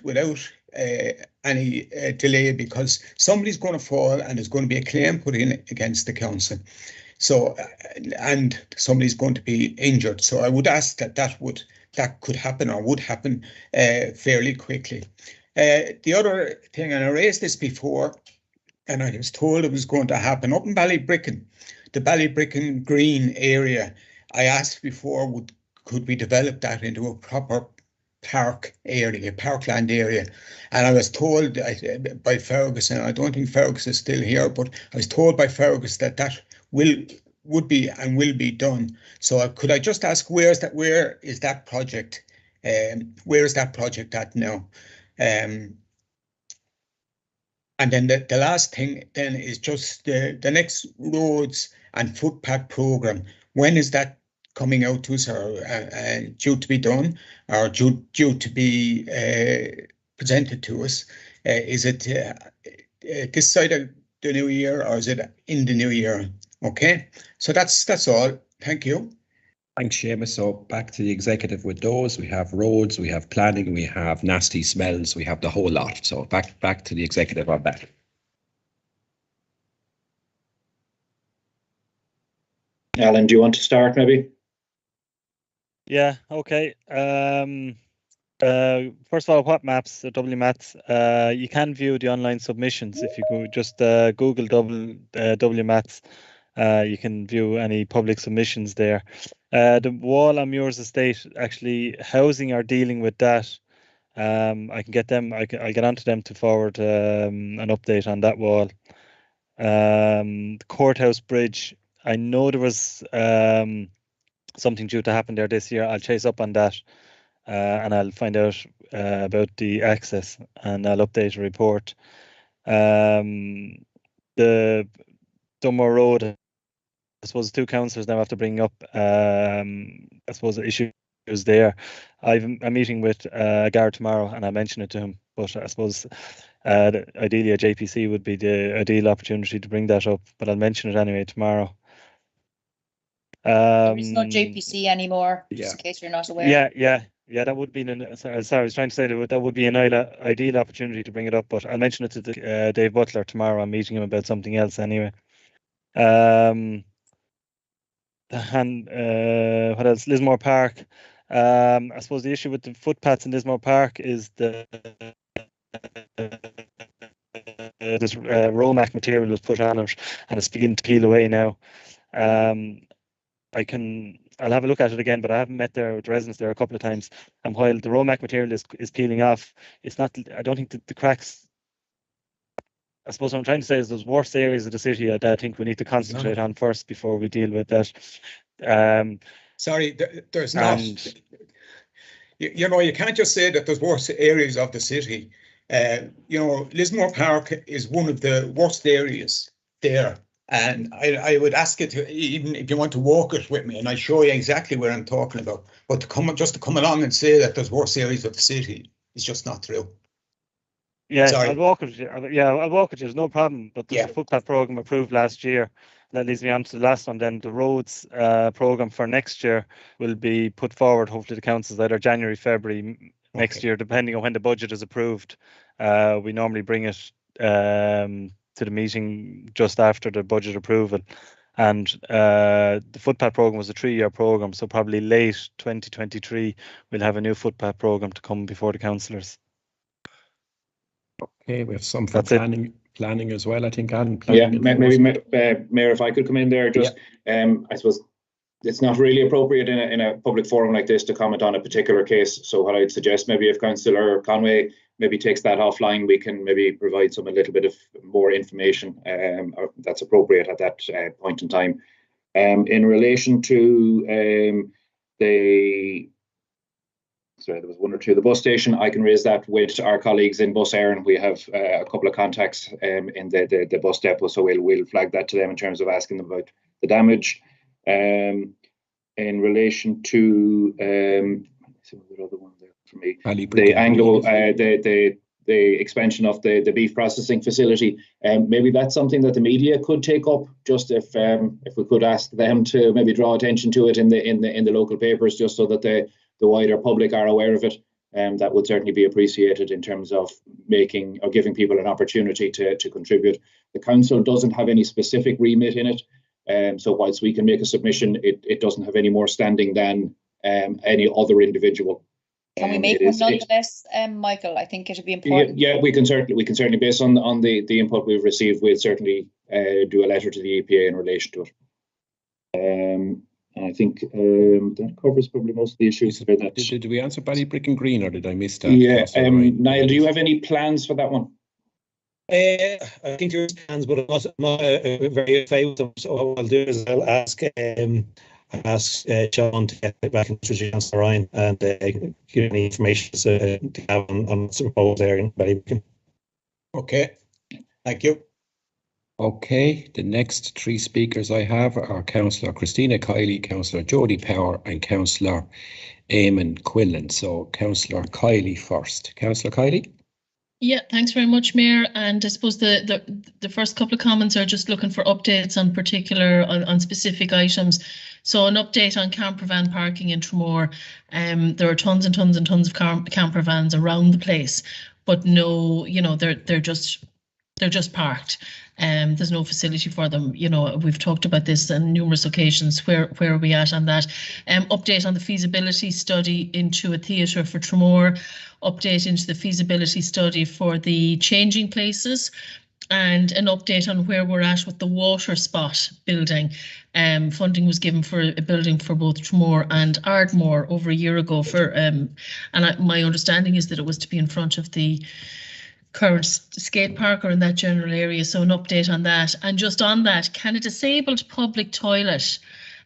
any delay, because somebody's going to fall and there's going to be a claim put in against the council. So, and somebody's going to be injured. So I would ask that could happen or would happen fairly quickly. The other thing, and I raised this before, and I was told it was going to happen up in Ballybricken, the Ballybricken Green area. I asked before, could we develop that into a proper park area, parkland area? And I was told by Fergus, and I don't think Fergus is still here, but I was told by Fergus that would be and will be done. So could I just ask, where is that project? Where is that project at now? And then the last thing then is just the next roads and footpath programme. When is that coming out to us, or due to be done, or due to be presented to us? Is it this side of the new year, or is it in the new year? Okay, so that's all. Thank you. Thanks, Seamus. So back to the executive with those. We have roads, we have planning, we have nasty smells, we have the whole lot. So back to the executive on that. Alan, do you want to start maybe? Yeah, okay. First of all, what maps, W Maps, you can view the online submissions. If you go just Google W Maps, you can view any public submissions there. The wall on Muir's estate, actually, housing are dealing with that. I can get them, I'll get onto them to forward an update on that wall. The Courthouse Bridge, I know there was something due to happen there this year. I'll chase up on that, and I'll find out about the access, and I'll update a report. The Tramore Road, I suppose two councillors now have to bring up, I suppose, the issues there. I'm meeting with Gareth tomorrow, and I mention it to him, but I suppose ideally a JPC would be the ideal opportunity to bring that up, but I'll mention it anyway tomorrow. There is no JPC anymore, just in case you're not aware. Yeah, that would be sorry, I was trying to say that would be an ideal opportunity to bring it up, but I'll mention it to Dave Butler tomorrow. I'm meeting him about something else anyway. What else? Lismore Park. I suppose the issue with the footpaths in Lismore Park is this Romac material was put on it, and it's beginning to peel away now. I'll have a look at it again, but I haven't met the residents there a couple of times. And while the Romac material is peeling off, it's not. I don't think the cracks. I suppose what I'm trying to say is there's worse areas of the city that I think we need to concentrate on first before we deal with that. Sorry, there's not. You know, you can't just say that there's worse areas of the city. You know, Lismore Park is one of the worst areas there. And I would ask you to, even if you want to walk it with me, and I show you exactly where I'm talking about, but to come along and say that there's worse areas of the city is just not true. Yeah, sorry. I'll walk it. I'll walk it. There's no problem. But there's a footpath program approved last year. that leads me on to the last one then. The roads programme for next year will be put forward, hopefully the councils either January, February next year, depending on when the budget is approved. We normally bring it to the meeting just after the budget approval. And the footpath programme was a 3-year programme, so probably late 2023 we'll have a new footpath programme to come before the councillors. Okay, we have some for planning as well, I think, Alan. Yeah, maybe Mayor, if I could come in there, just I suppose it's not really appropriate in a public forum like this to comment on a particular case. So what I'd suggest, maybe if Councillor Conway maybe takes that offline, we can maybe provide a little bit of more information that's appropriate at that point in time. In relation to there was one or two. The bus station, I can raise that with our colleagues in Bus Éireann. We have a couple of contacts in the bus depot, so we'll flag that to them in terms of asking them about the damage. In relation to the other one there for me, the Anglo, the expansion of the beef processing facility, maybe that's something that the media could take up. Just if we could ask them to maybe draw attention to it in the local papers, just so that the wider public are aware of it, that would certainly be appreciated in terms of making or giving people an opportunity to contribute. The council doesn't have any specific remit in it, so whilst we can make a submission, it doesn't have any more standing than any other individual. Can we make one nonetheless, Michael? I think it would be important. Yeah, we can certainly, based on the input we've received, we'll certainly do a letter to the EPA in relation to it. And I think that covers probably most of the issues. Did we answer Ballybrick and Green, or did I miss that? Yeah, Niall, do you have any plans for that one? I think there's plans, but I'm not very favourable to them. So what I'll do is I'll ask Sean to get back in touch with Councillor Ryan and give any information to have on what's proposed there in Ballybrick. Okay, thank you. Okay, the next 3 speakers I have are Councillor Christina Kiley, Councillor Jodie Power and Councillor Eamon Quillan. So Councillor Kiley first. Councillor Kiley? Yeah, thanks very much, Mayor. And I suppose the first couple of comments are just looking for updates on on specific items. So an update on campervan parking in Tramore. There are tons and tons and tons of campervans around the place, but no, they're just parked. There's no facility for them. We've talked about this on numerous occasions. Where are we at on that? Update on the feasibility study into a theatre for Tramore. Update into the feasibility study for the changing places, and an update on where we're at with the water spot building. Funding was given for a building for both Tramore and Ardmore over a year ago. My understanding is that it was to be in front of the current skate park or in that general area, so an update on that. And just on that, can a disabled public toilet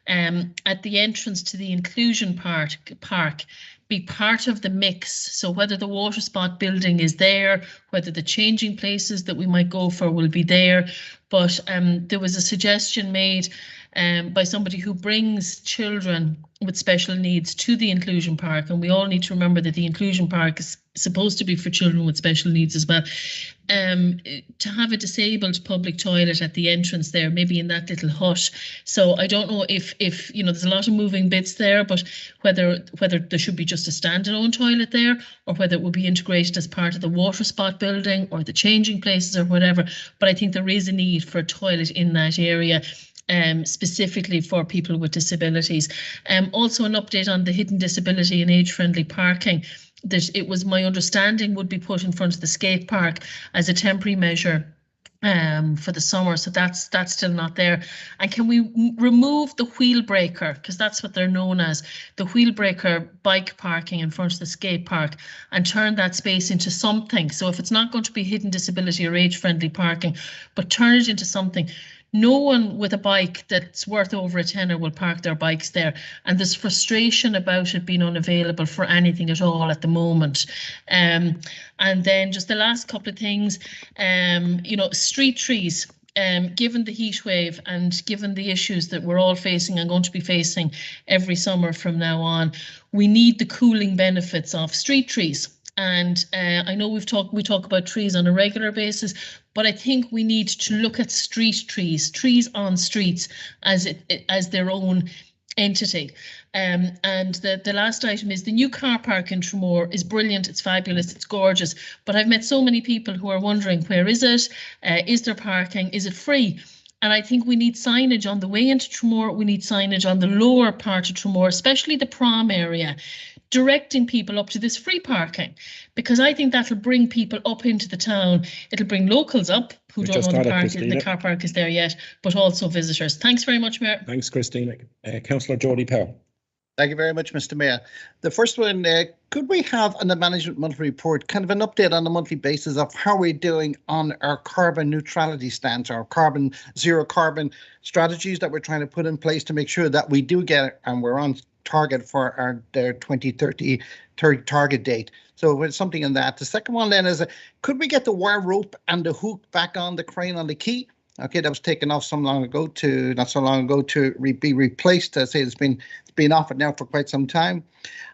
at the entrance to the inclusion park be part of the mix? So whether the water spot building is there, whether the changing places that we might go for will be there, but there was a suggestion made by somebody who brings children with special needs to the inclusion park, and we all need to remember that the inclusion park is supposed to be for children with special needs as well, to have a disabled public toilet at the entrance there, maybe in that little hut. So I don't know if there's a lot of moving bits there, but whether there should be just a standalone toilet there, or whether it will be integrated as part of the water spot building or the changing places or whatever. But I think there is a need for a toilet in that area, specifically for people with disabilities. Also an update on the hidden disability and age-friendly parking, that it was my understanding would be put in front of the skate park as a temporary measure for the summer, so that's still not there. And can we remove the wheel breaker, because that's what they're known as, the wheel breaker bike parking in front of the skate park, and turn that space into something? So if it's not going to be hidden disability or age-friendly parking, but turn it into something. No one with a bike that's worth over a tenner will park their bikes there, and there's frustration about it being unavailable for anything at all at the moment. And then just the last couple of things, street trees. Given the heat wave and given the issues that we're all facing and going to be facing every summer from now on, we need the cooling benefits of street trees. And I know we talk about trees on a regular basis, but I think we need to look at street trees on streets as their own entity. And the last item is the new car park in Tramore is brilliant. It's fabulous. It's gorgeous. But I've met so many people who are wondering, where is it? Is there parking? Is it free? And I think we need signage on the way into Tramore. We need signage on the lower part of Tramore, especially the prom area, directing people up to this free parking, because I think that'll bring people up into the town. It'll bring locals up who don't know the car park is there yet, but also visitors. Thanks very much, Mayor. Thanks, Christina. Councillor Jody Power. Thank you very much, Mr. Mayor. The first one, could we have on the management monthly report kind of an update on a monthly basis of how we're doing on our carbon neutrality stance, our zero carbon strategies that we're trying to put in place to make sure that we do get it and we're on target for our 2030 target date. So it's something in that. The second one then is, could we get the wire rope and the hook back on the crane on the quay? Okay, that was taken off not so long ago to be replaced. I say it's been off it now for quite some time.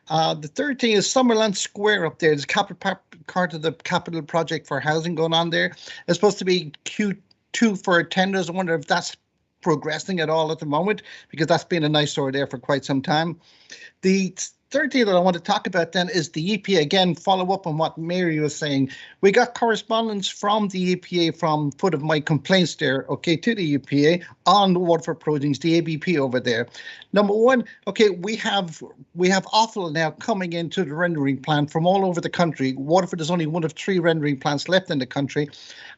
The third thing is Summerland Square up there. There's part of the capital project for housing going on there. It's supposed to be Q2 for tenders. I wonder if that's progressing at all at the moment, because that's been a nice story there for quite some time. The third thing that I want to talk about then is the EPA. Again, follow up on what Mary was saying. We got correspondence from the EPA from foot of my complaints there, okay, to the EPA on the Waterford projects, the ABP over there. Number one, okay, we have offal now coming into the rendering plant from all over the country. Waterford is only one of 3 rendering plants left in the country,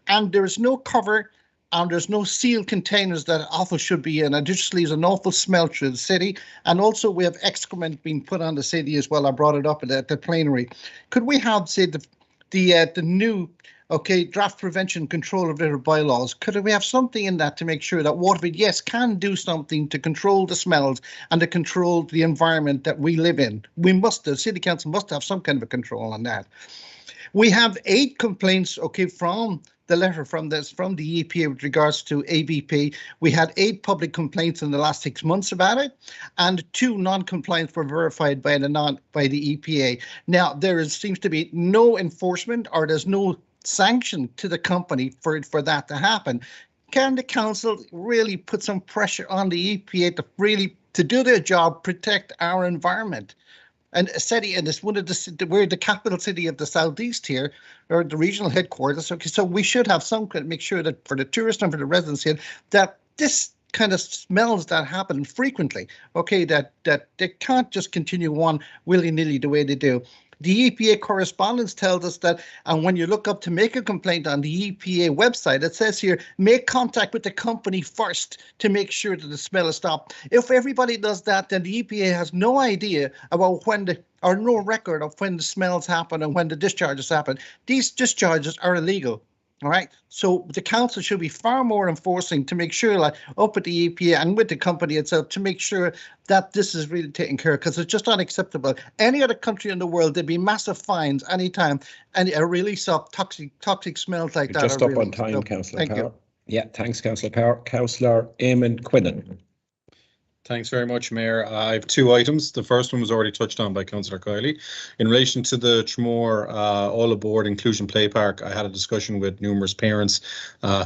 and there is no cover. And there's no sealed containers that offal should be in. And it just leaves an awful smell through the city. And also we have excrement being put on the city as well. I brought it up at the plenary. Could we have, say, the new, okay, draft prevention control of litter bylaws? Could we have something in that to make sure that Waterford, yes, can do something to control the smells and to control the environment that we live in? The City Council must have some kind of a control on that. We have 8 complaints, okay, from the letter from the EPA with regards to ABP. We had 8 public complaints in the last 6 months about it, and 2 non-compliance were verified by the EPA. Now seems to be no enforcement, or there's no sanction to the company for that to happen. Can the council really put some pressure on the EPA to do their job, protect our environment? And we're the capital city of the southeast here, or the regional headquarters. Okay, so we should have some kind of make sure that for the tourists and for the residents here, that this kind of smells that happen frequently, okay, that they can't just continue on willy-nilly the way they do. The EPA correspondence tells us that, and when you look up to make a complaint on the EPA website, it says here, make contact with the company first to make sure that the smell is stopped. If everybody does that, then the EPA has no idea about or no record of when the smells happen and when the discharges happen. These discharges are illegal. All right, so the council should be far more enforcing to make sure, like up at the EPA and with the company itself, to make sure that this is really taken care of, because it's just unacceptable. Any other country in the world, there'd be massive fines anytime a release of toxic smells like that. Just up on time, Councillor Power. Yeah, thanks, Councillor Power. Councillor Eamon Quinlan. Thanks very much, Mayor. I have 2 items. The first one was already touched on by Councillor Kiley. In relation to the Tramore All Aboard Inclusion Play Park, I had a discussion with numerous parents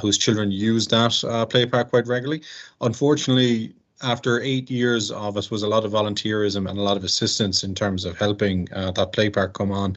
whose children use that play park quite regularly. Unfortunately, after 8 years of it was a lot of volunteerism and a lot of assistance in terms of helping that play park come on.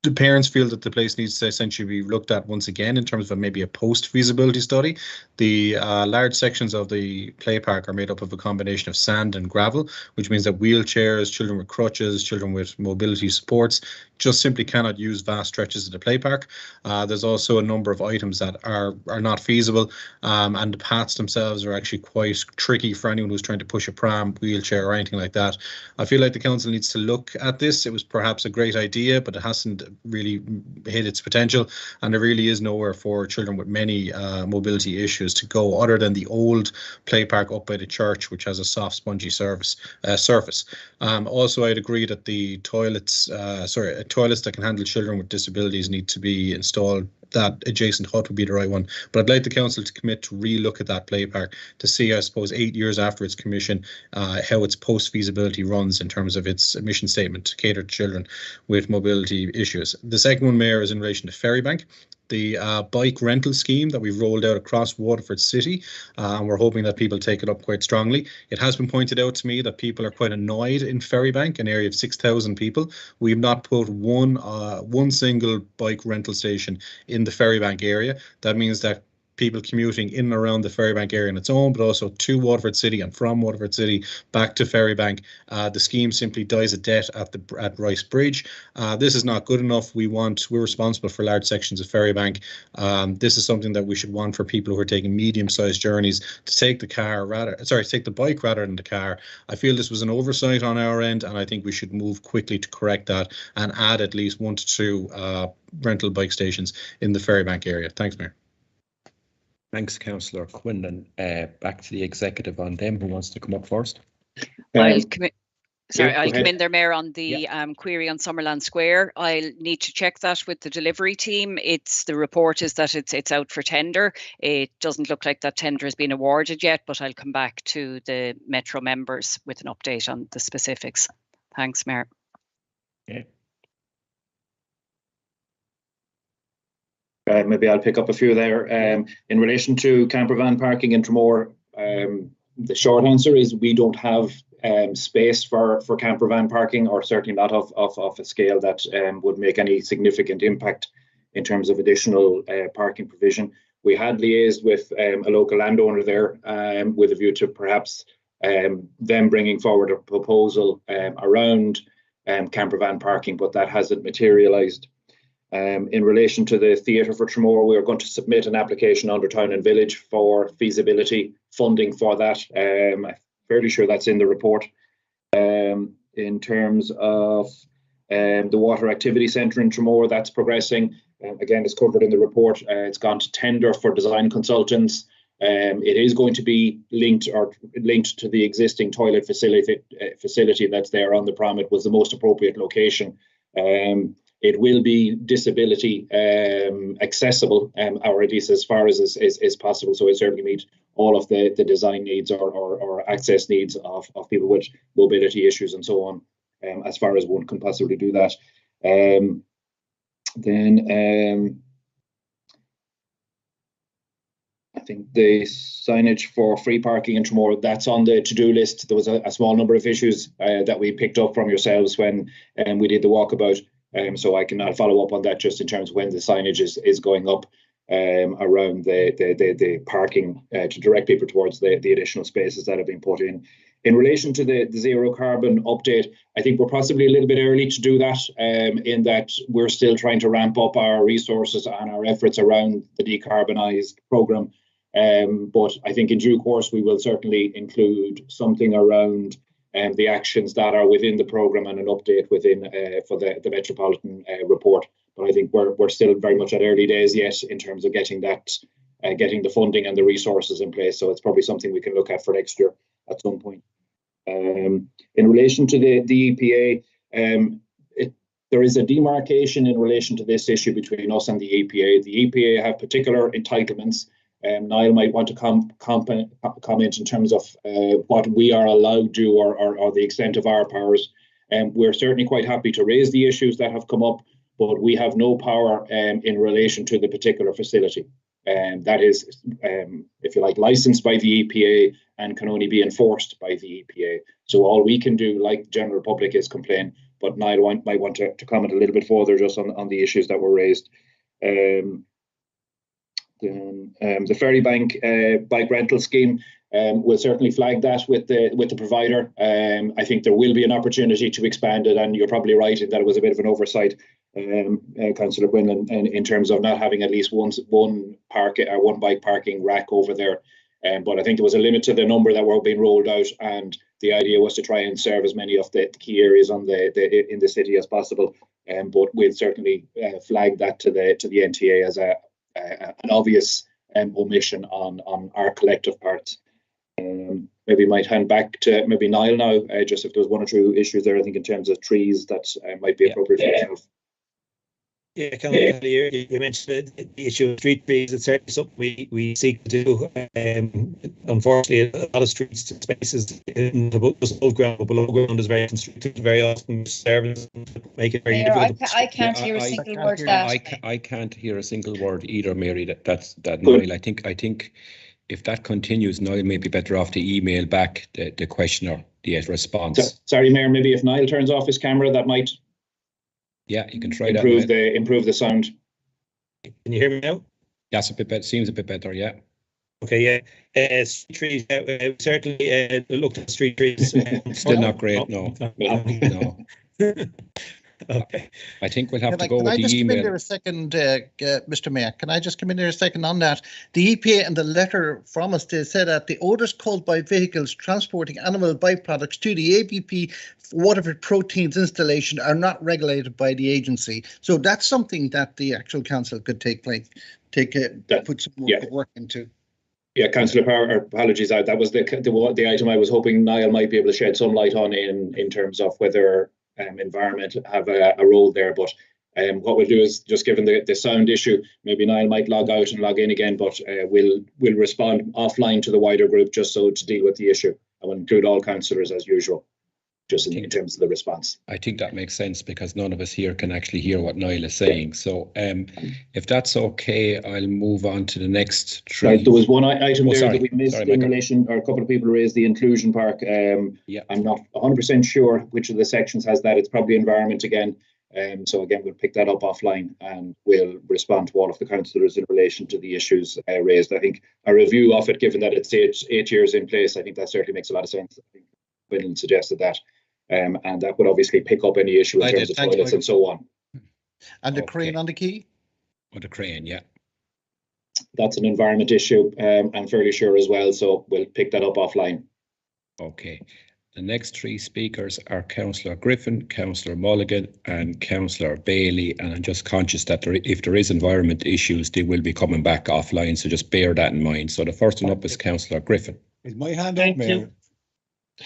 The parents feel that the place needs to essentially be looked at once again in terms of maybe a post-feasibility study. The large sections of the play park are made up of a combination of sand and gravel, which means that wheelchairs, children with crutches, children with mobility supports just simply cannot use vast stretches of the play park. There's also a number of items that are not feasible, and the paths themselves are actually quite tricky for anyone who's trying to push a pram, wheelchair or anything like that. I feel like the council needs to look at this. It was perhaps a great idea, but it hasn't really hit its potential, and there really is nowhere for children with many mobility issues to go other than the old play park up by the church, which has a soft spongy surface. Also, I'd agree that the toilets that can handle children with disabilities need to be installed that adjacent hut would be the right one. But I'd like the council to commit to relook at that play park to see, I suppose, 8 years after its commission, how its post-feasibility runs in terms of its mission statement to cater to children with mobility issues. The second one, Mayor, is in relation to Ferrybank, the bike rental scheme that we've rolled out across Waterford City, and we're hoping that people take it up quite strongly. It has been pointed out to me that people are quite annoyed in Ferrybank, an area of 6,000 people. We've not put one single bike rental station in the Ferrybank area. That means that people commuting in and around the Ferrybank area on its own, but also to Waterford City and from Waterford City back to Ferrybank. The scheme simply dies a death at Rice Bridge. This is not good enough. We're responsible for large sections of Ferrybank. This is something that we should want for people who are taking medium-sized journeys to take the bike rather than the car. I feel this was an oversight on our end, and I think we should move quickly to correct that and add at least 1 to 2 rental bike stations in the Ferrybank area. Thanks, Mayor. Thanks, Councillor Quinlan. Back to the executive on them. Who wants to come up first? I'll come in there, Mayor, on the query on Summerland Square. I'll need to check that with the delivery team. The report is that it's out for tender. It doesn't look like that tender has been awarded yet, but I'll come back to the Metro members with an update on the specifics. Thanks, Mayor. Okay. Maybe I'll pick up a few there. In relation to campervan parking in Tramore, the short answer is we don't have space for campervan parking, or certainly not of a scale that would make any significant impact in terms of additional parking provision. We had liaised with a local landowner there with a view to perhaps them bringing forward a proposal around campervan parking, but that hasn't materialised. In relation to the Theatre for Tramore, we are going to submit an application under Town and Village for feasibility funding for that. I'm fairly sure that's in the report. In terms of the Water Activity Centre in Tramore, that's progressing. Again, it's covered in the report. It's gone to tender for design consultants. It is going to be linked to the existing toilet facility that's there on the prom. It was the most appropriate location. It will be disability accessible, or at least as far as is possible. So it certainly meets all of the design needs or access needs of people with mobility issues and so on, as far as one can possibly do that. I think the signage for free parking in Tramore, that's on the to-do list. There was a small number of issues that we picked up from yourselves when we did the walkabout. So I'll follow up on that just in terms of when the signage is going up around the parking to direct people towards the additional spaces that have been put in. In relation to the zero carbon update, I think we're possibly a little bit early to do that, in that we're still trying to ramp up our resources and our efforts around the decarbonised programme. But I think in due course we will certainly include something around the actions that are within the programme and an update within for the Metropolitan report. But I think we're still very much at early days yet in terms of getting the funding and the resources in place. So it's probably something we can look at for next year at some point. In relation to the EPA, there is a demarcation in relation to this issue between us and the EPA. The EPA have particular entitlements. Niall might want to comment in terms of what we are allowed to do or the extent of our powers. We're certainly quite happy to raise the issues that have come up, but we have no power in relation to the particular facility. That is, if you like, licensed by the EPA and can only be enforced by the EPA. So all we can do, like the general public, is complain. But Niall might want to comment a little bit further just on the issues that were raised. The Ferrybank bike rental scheme, we'll certainly flag that with the provider. I think there will be an opportunity to expand it, and you're probably right in that it was a bit of an oversight, Councillor Quinlan, in terms of not having at least one bike parking rack over there. But I think there was a limit to the number that were being rolled out, and the idea was to try and serve as many of the key areas in the city as possible. But we'll certainly flag that to the NTA as an obvious omission on our collective parts. Maybe might hand back to maybe Niall now, just if there's one or two issues there, I think in terms of trees that might be appropriate for yourself. Yeah, you mentioned the issue of street trees. It's certainly something we seek to do. Unfortunately, a lot of streets spaces in just above ground, but below ground is very constricted. Very often, services make it very difficult. I can't hear a single word of that. I can't hear a single word either, Mary. That Niall. I think if that continues, Niall may be better off to email back the questioner the response. Sorry, Mayor. Maybe if Niall turns off his camera, that might. Yeah, you can try improve that. Improve the sound. Can you hear me now? That's a bit better. Seems a bit better. Yeah. Okay. Yeah. Street trees. Certainly looked at street trees. Still not great. No. No. Okay. I think we'll have to go Can with I the just email. come in there a second, Mr. Mayor? Can I just come in there a second on that? The EPA and the letter from us, they said that the odours caused by vehicles transporting animal byproducts to the ABP Waterford Proteins installation are not regulated by the agency. So that's something that the actual council could put some more work into. Yeah, Councillor Power, apologies. That was the item I was hoping Niall might be able to shed some light on in terms of whether environment have a role there. But what we'll do is, just given the sound issue, maybe Niall might log out and log in again, but we'll respond offline to the wider group just so to deal with the issue. I will include all councillors as usual, just in terms of the response. I think that makes sense because none of us here can actually hear what Niall is saying. So if that's okay, I'll move on to the next three. Right, there was one item there that we missed in relation, or a couple of people raised the inclusion park. I'm not 100% sure which of the sections has that. It's probably environment again. So again, we'll pick that up offline and we'll respond to all of the councillors in relation to the issues raised. I think a review of it, given that it's eight years in place, I think that certainly makes a lot of sense. I think Quinlan suggested that. And that would obviously pick up any issue in terms of toilets and so on. And the crane on the quay? Or the crane, yeah. That's an environment issue, I'm fairly sure as well, so we'll pick that up offline. Okay. The next three speakers are Councillor Griffin, Councillor Mulligan and Councillor Bailey, and I'm just conscious that if there is environment issues, they will be coming back offline, so just bear that in mind. So the first one up is Councillor Griffin. Is my hand up, Mayor?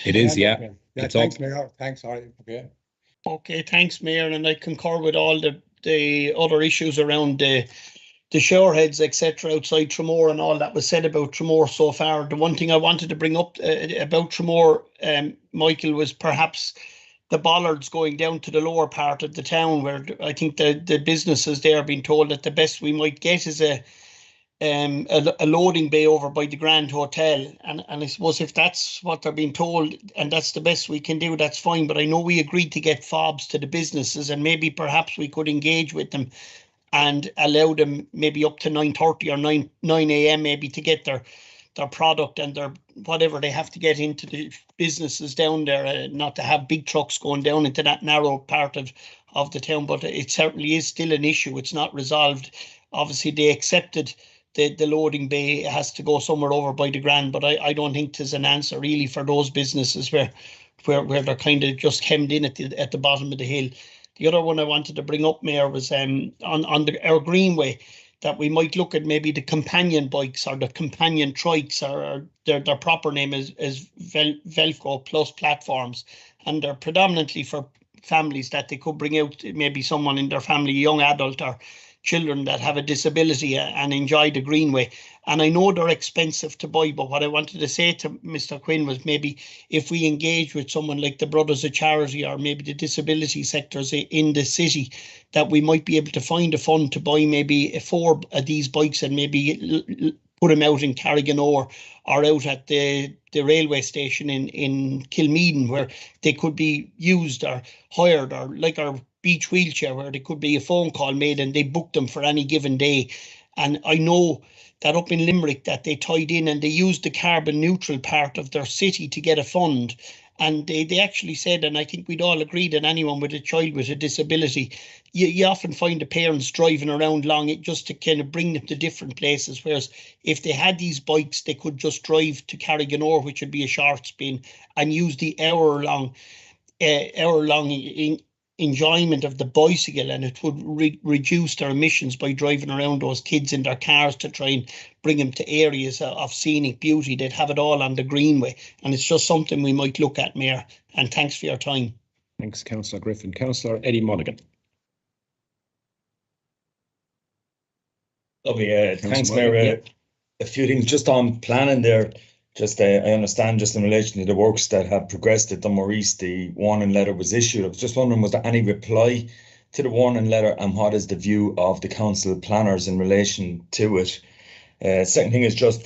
It is, yeah. Thanks, Mayor. Thanks, sorry. Okay. Okay, thanks, Mayor, and I concur with all the other issues around the showerheads, etc., outside Tramore and all that was said about Tramore so far. The one thing I wanted to bring up about Tramore, Michael, was perhaps the bollards going down to the lower part of the town, where I think the businesses there are being told that the best we might get is a loading bay over by the Grand Hotel, and I suppose if that's what they're being told and that's the best we can do, that's fine. But I know we agreed to get fobs to the businesses, and maybe perhaps we could engage with them and allow them maybe up to 9:30 or 9 a.m. maybe to get their product and their whatever they have to get into the businesses down there, not to have big trucks going down into that narrow part of the town. But it certainly is still an issue. It's not resolved. Obviously, they accepted the loading bay has to go somewhere over by the Grand, but I don't think there's an answer really for those businesses where they're kind of just hemmed in at the bottom of the hill. The other one I wanted to bring up, Mayor, was on our Greenway, that we might look at maybe the companion bikes or the companion trikes, or their proper name is Velcro Plus platforms, and they're predominantly for families that they could bring out, maybe someone in their family, young adult or children that have a disability, and enjoy the Greenway. And I know they're expensive to buy, but what I wanted to say to Mr. Quinn was maybe if we engage with someone like the Brothers of Charity or maybe the disability sectors in the city, that we might be able to find a fund to buy maybe 4 of these bikes and maybe put them out in Carriganore or out at the railway station in Kilmeaden, where they could be used or hired, or like our beach wheelchair, where there could be a phone call made and they book them for any given day. And I know that up in Limerick that they tied in and they used the carbon neutral part of their city to get a fund. And they actually said, and I think we'd all agree, that anyone with a child with a disability, you often find the parents driving around long just to kind of bring them to different places. Whereas if they had these bikes, they could just drive to Carriganore, which would be a short spin, and use the hour-long enjoyment of the bicycle, and it would reduce their emissions by driving around those kids in their cars to try and bring them to areas of scenic beauty. They'd have it all on the Greenway, and it's just something we might look at, Mayor. And thanks for your time. Thanks, Councillor Griffin. Councillor Eddie Mulligan. Lovely. Thanks, Councillor Mayor. Mulligan, A few things just on planning there. Just I understand just in relation to the works that have progressed at Dunmore East, the warning letter was issued. I was just wondering, was there any reply to the warning letter, and what is the view of the council planners in relation to it? Second thing is just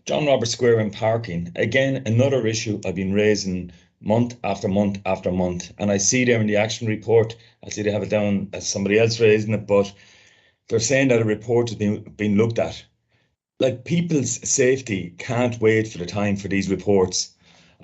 John Roberts Square and parking. Again, another issue I've been raising month after month after month. And I see there in the action report, I see they have it down as somebody else raising it, but they're saying that a report has been looked at. Like, people's safety can't wait for the time for these reports.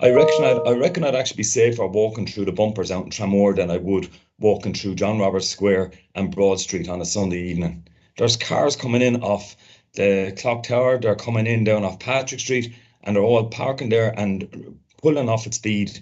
I reckon I'd actually be safer walking through the bumpers out in Tramore than I would walking through John Roberts Square and Broad Street on a Sunday evening. There's cars coming in off the clock tower, they're coming in down off Patrick Street, and they're all parking there and pulling off at speed.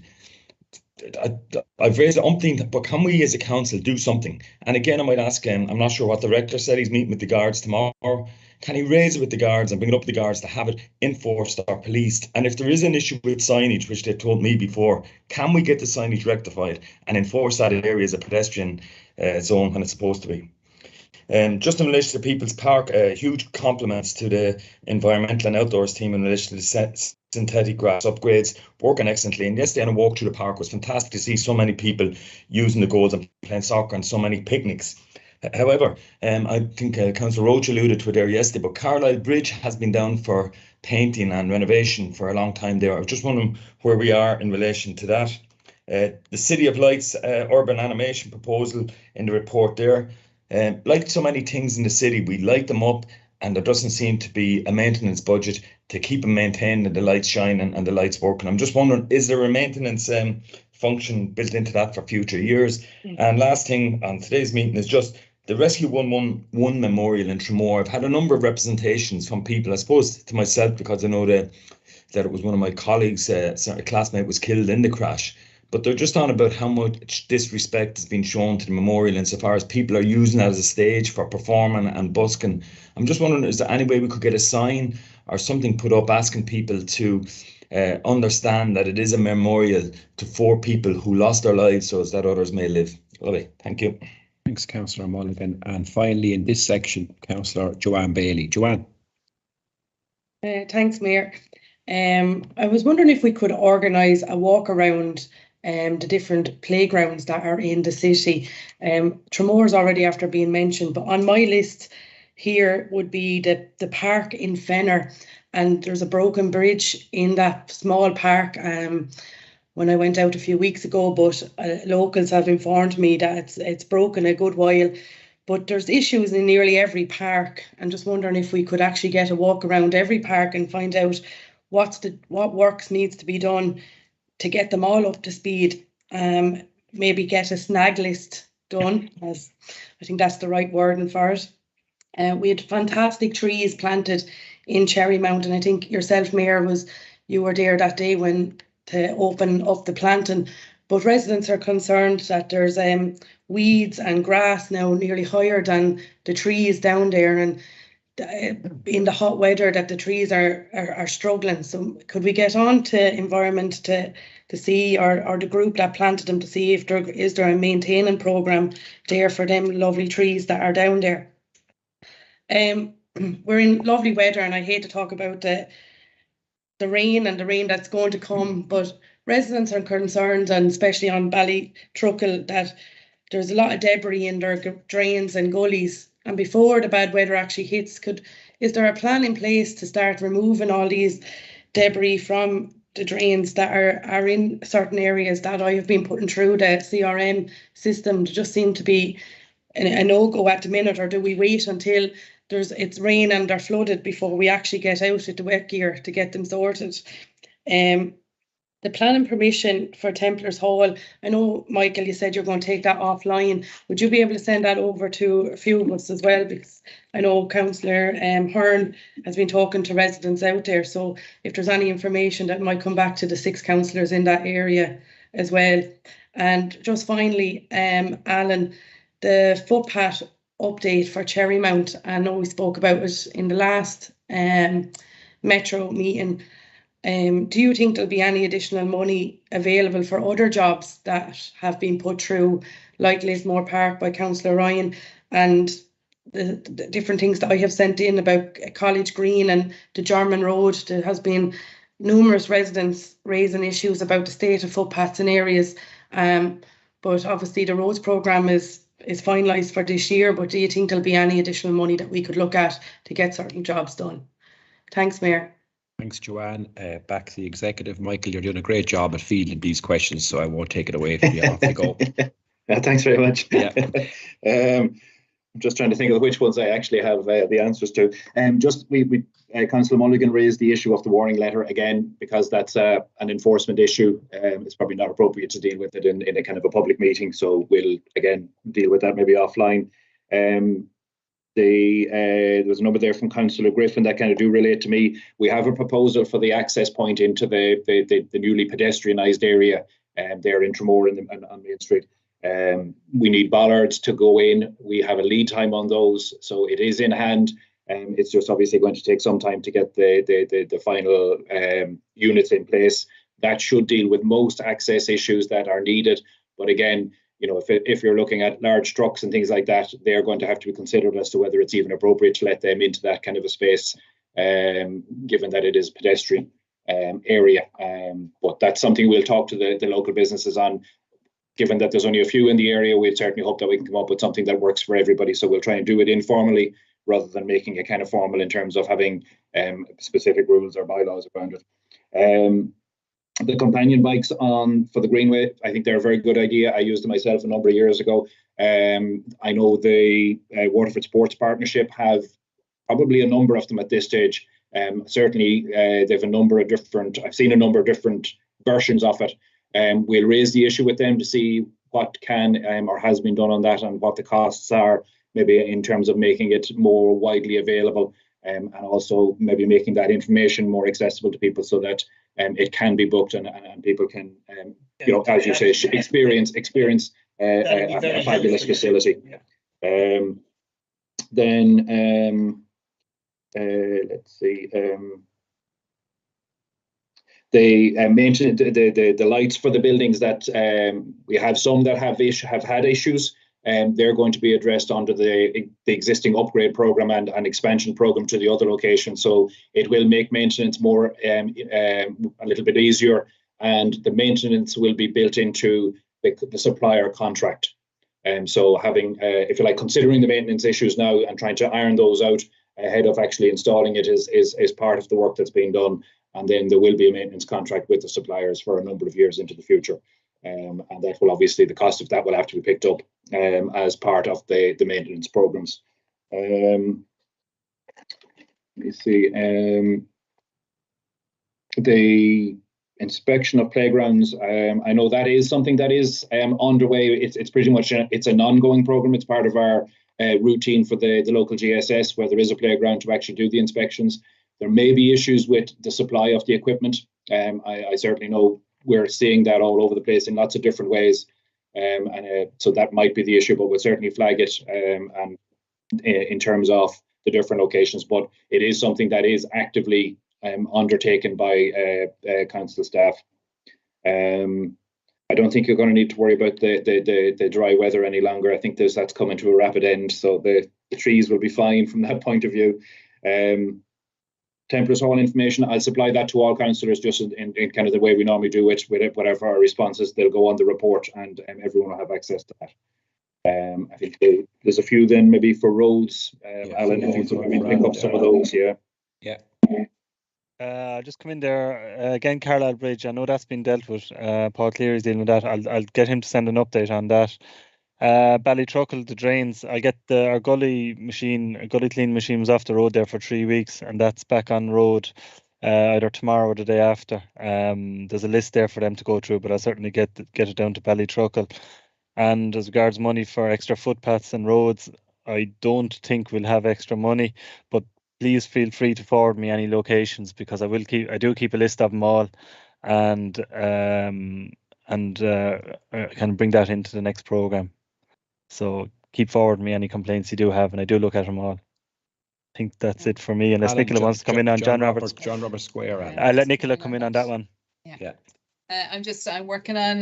I've raised it umpteen, but can we as a council do something? And again, I might ask him, I'm not sure what the rector said, he's meeting with the guards tomorrow. Can he raise it with the guards and bring it up to the guards to have it enforced or policed? And if there is an issue with signage, which they've told me before, can we get the signage rectified and enforce that area as a pedestrian zone when it's supposed to be? Just in relation to People's Park, huge compliments to the environmental and outdoors team in relation to the synthetic grass upgrades, working excellently. And yesterday on a walk through the park was fantastic to see so many people using the goals and playing soccer and so many picnics. However, I think Councillor Roach alluded to it there yesterday, but Carlisle Bridge has been down for painting and renovation for a long time there. I was just wondering where we are in relation to that. The City of Lights urban animation proposal in the report there. Like so many things in the city, we light them up, and there doesn't seem to be a maintenance budget to keep them maintained and the lights shining and the lights working. I'm just wondering, is there a maintenance function built into that for future years? And last thing on today's meeting is just the Rescue 111 Memorial in Tramore. I've had a number of representations from people, I suppose to myself, because I know that it was one of my colleagues, a classmate was killed in the crash. But they're just on about how much disrespect has been shown to the memorial insofar as people are using it as a stage for performing and busking. I'm just wondering, is there any way we could get a sign or something put up asking people to understand that it is a memorial to 4 people who lost their lives so as that others may live? Lovely. Thank you. Thanks, Councillor Mulligan. And finally, in this section, Councillor Joanne Bailey. Joanne. Thanks, Mayor. I was wondering if we could organise a walk around the different playgrounds that are in the city. Tramore's already after being mentioned, but on my list here would be the park in Fenner, and there's a broken bridge in that small park. When I went out a few weeks ago, but locals have informed me that it's broken a good while. But there's issues in nearly every park. I'm just wondering if we could actually get a walk around every park and find out what works needs to be done to get them all up to speed. Maybe get a snag list done, as I think that's the right wording for it. We had fantastic trees planted in Cherrymount, and I think yourself, Mayor, you were there that day when to open up the planting. But residents are concerned that there's weeds and grass now nearly higher than the trees down there, and in the hot weather that the trees are struggling. So could we get on to environment to see, or the group that planted them, to see if there is a maintaining programme there for them lovely trees that are down there. We're in lovely weather, and I hate to talk about the rain and the rain that's going to come, but residents are concerned, and especially on Ballytruckle, that there's a lot of debris in their drains and gullies. And before the bad weather actually hits, is there a plan in place to start removing all these debris from the drains that are in certain areas that I have been putting through the CRM system? There just seem to be a no-go at the minute, or do we wait until it's rain and they're flooded before we actually get out with the wet gear to get them sorted? The planning permission for Templar's Hall, I know, Michael, you said you're going to take that offline. Would you be able to send that over to a few of us as well? Because I know Councillor Hearn has been talking to residents out there. So if there's any information that might come back to the 6 councillors in that area as well. And just finally, Alan, the footpath update for Cherrymount, I know we spoke about it in the last Metro meeting. Do you think there'll be any additional money available for other jobs that have been put through, like Lismore Park by Councillor Ryan? And the different things that I have sent in about College Green and the German Road. There has been numerous residents raising issues about the state of footpaths in areas. But obviously the roads programme is finalised for this year, but do you think there'll be any additional money that we could look at to get certain jobs done? Thanks, Mayor. Thanks, Joanne. Back to the executive. Michael, you're doing a great job at fielding these questions, so I won't take it away from you. Off you go. Thanks very much. Yeah. I'm just trying to think of which ones I actually have the answers to. Councillor Mulligan raised the issue of the warning letter again, because that's an enforcement issue. It's probably not appropriate to deal with it in a kind of a public meeting, so we'll again deal with that maybe offline. There was a number there from Councillor Griffin that kind of do relate to me. We have a proposal for the access point into the newly pedestrianised area there in Tramore on Main Street. We need bollards to go in. We have a lead time on those, so it is in hand. It's just obviously going to take some time to get the final units in place. That should deal with most access issues that are needed. But again, you know, if you're looking at large trucks and things like that, they're going to have to be considered as to whether it's even appropriate to let them into that kind of a space, given that it is a pedestrian area. But that's something we'll talk to the local businesses on. Given that there's only a few in the area, we'd certainly hope that we can come up with something that works for everybody. So we'll try and do it informally rather than making it kind of formal in terms of having specific rules or bylaws around it. The companion bikes for the Greenway, I think they're a very good idea. I used them myself a number of years ago. I know the Waterford Sports Partnership have probably a number of them at this stage. Certainly, they have a number of different, I've seen a number of different versions of it. We'll raise the issue with them to see what can or has been done on that and what the costs are, maybe in terms of making it more widely available, and also maybe making that information more accessible to people so that it can be booked and people can, you know, as you say, experience a fabulous facility. Yeah. Let's see. The lights for the buildings that we have some that have had issues, and they're going to be addressed under the existing upgrade program and expansion program to the other locations. So it will make maintenance more a little bit easier, and the maintenance will be built into the supplier contract. So having, if you like, considering the maintenance issues now and trying to iron those out ahead of actually installing it is part of the work that's being done. And then there will be a maintenance contract with the suppliers for a number of years into the future. And that will obviously, the cost of that will have to be picked up as part of the maintenance programs. Let me see. The inspection of playgrounds, I know that is something that is underway. It's pretty much it's an ongoing program. It's part of our routine for the local GSS, where there is a playground to actually do the inspections. There may be issues with the supply of the equipment. I certainly know we're seeing that all over the place in lots of different ways. So that might be the issue, but we'll certainly flag it and in terms of the different locations. But it is something that is actively undertaken by council staff. I don't think you're going to need to worry about the dry weather any longer. I think that's coming to a rapid end, so the trees will be fine from that point of view. Templar's Hall information, I'll supply that to all councillors just in kind of the way we normally do it. With whatever our responses, they'll go on the report and everyone will have access to that. I think there's a few then maybe for roads. Alan, if you could maybe pick up some of those, yeah. Just come in there again. Carlisle Bridge, I know that's been dealt with. Paul Cleary's dealing with that. I'll get him to send an update on that. Ballytruckle, the drains, I get our gully clean machine was off the road there for 3 weeks, and that's back on road either tomorrow or the day after. There's a list there for them to go through, but I'll certainly get it down to Ballytruckle. And as regards money for extra footpaths and roads, I don't think we'll have extra money, but please feel free to forward me any locations, because I do keep a list of them all, and kind of bring that into the next programme. So keep forwarding me any complaints you do have, and I do look at them all. I think that's it for me, unless Nicola wants to come in on John Roberts Square. I'll let Nicola come in on that one. Yeah. I'm working on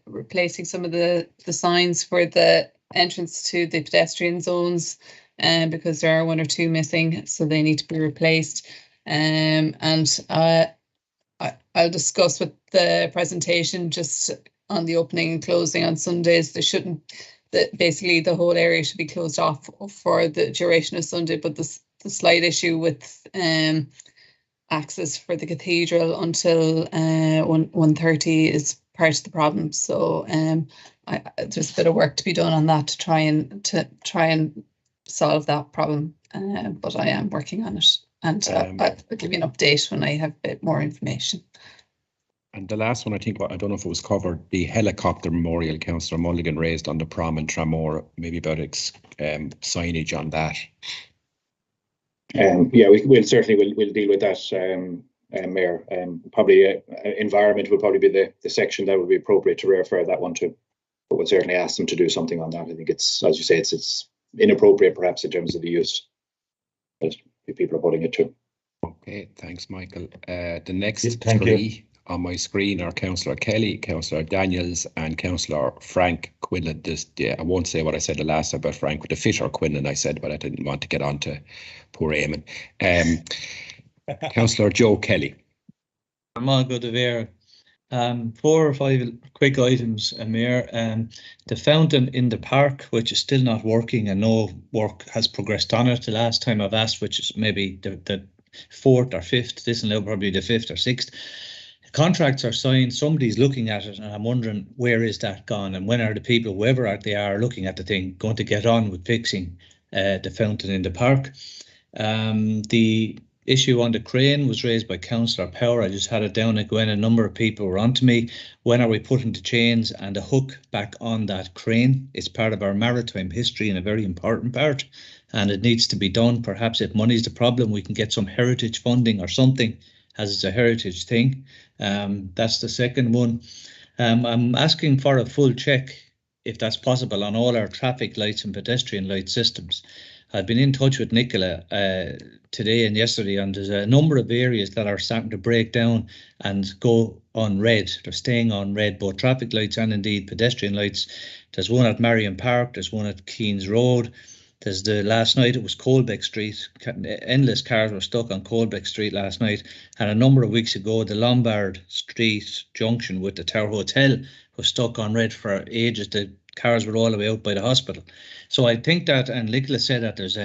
replacing some of the signs for the entrance to the pedestrian zones, because there are 1 or 2 missing, so they need to be replaced. And I'll discuss with the presentation just on the opening and closing on Sundays. There shouldn't, basically the whole area should be closed off for the duration of Sunday, but the slight issue with access for the cathedral until 1:30 is part of the problem. So there's a bit of work to be done on that to try and solve that problem. But I am working on it, and I'll give you an update when I have a bit more information. And the last one, I think, I don't know if it was covered, the helicopter memorial Councillor Mulligan raised on the prom in Tramore, maybe about signage on that. Yeah, we'll certainly we'll deal with that, Mayor. Probably environment will probably be the section that would be appropriate to refer that one to. But we'll certainly ask them to do something on that. I think it's, as you say, it's inappropriate perhaps in terms of the use that people are putting it to. Okay, thanks, Michael. The next three on my screen are Councillor Kelly, Councillor Daniels, and Councillor Frank Quinlan. I won't say what I said the last time about Frank, with the Fisher Quinlan I said, but I didn't want to get on to poor Eamon. Councillor Joe Kelly. I'm all good to hear. 4 or 5 quick items, Mayor. The fountain in the park, which is still not working, and no work has progressed on it. The last time I've asked, which is maybe the 4th or 5th, this is now probably the 5th or 6th. Contracts are signed, somebody's looking at it, and I'm wondering where is that gone, and when are the people, whoever they are looking at the thing, going to get on with fixing the fountain in the park. The issue on the crane was raised by Councillor Power. I just had it down again. A number of people were on to me. When are we putting the chains and the hook back on that crane? It's part of our maritime history and a very important part, and it needs to be done. Perhaps if money's the problem, we can get some heritage funding or something, as it's a heritage thing. That's the second one. I'm asking for a full check, if that's possible, on all our traffic lights and pedestrian light systems. I've been in touch with Nicola today and yesterday, and there's a number of areas that are starting to break down and go on red. They're staying on red, both traffic lights and indeed pedestrian lights. There's one at Marion Park, there's one at Keens Road. There's last night it was Colbeck Street. Endless cars were stuck on Colbeck Street last night. And a number of weeks ago, the Lombard Street junction with the Tower Hotel was stuck on red for ages. The cars were all the way out by the hospital. So I think that, and Nicola said that there's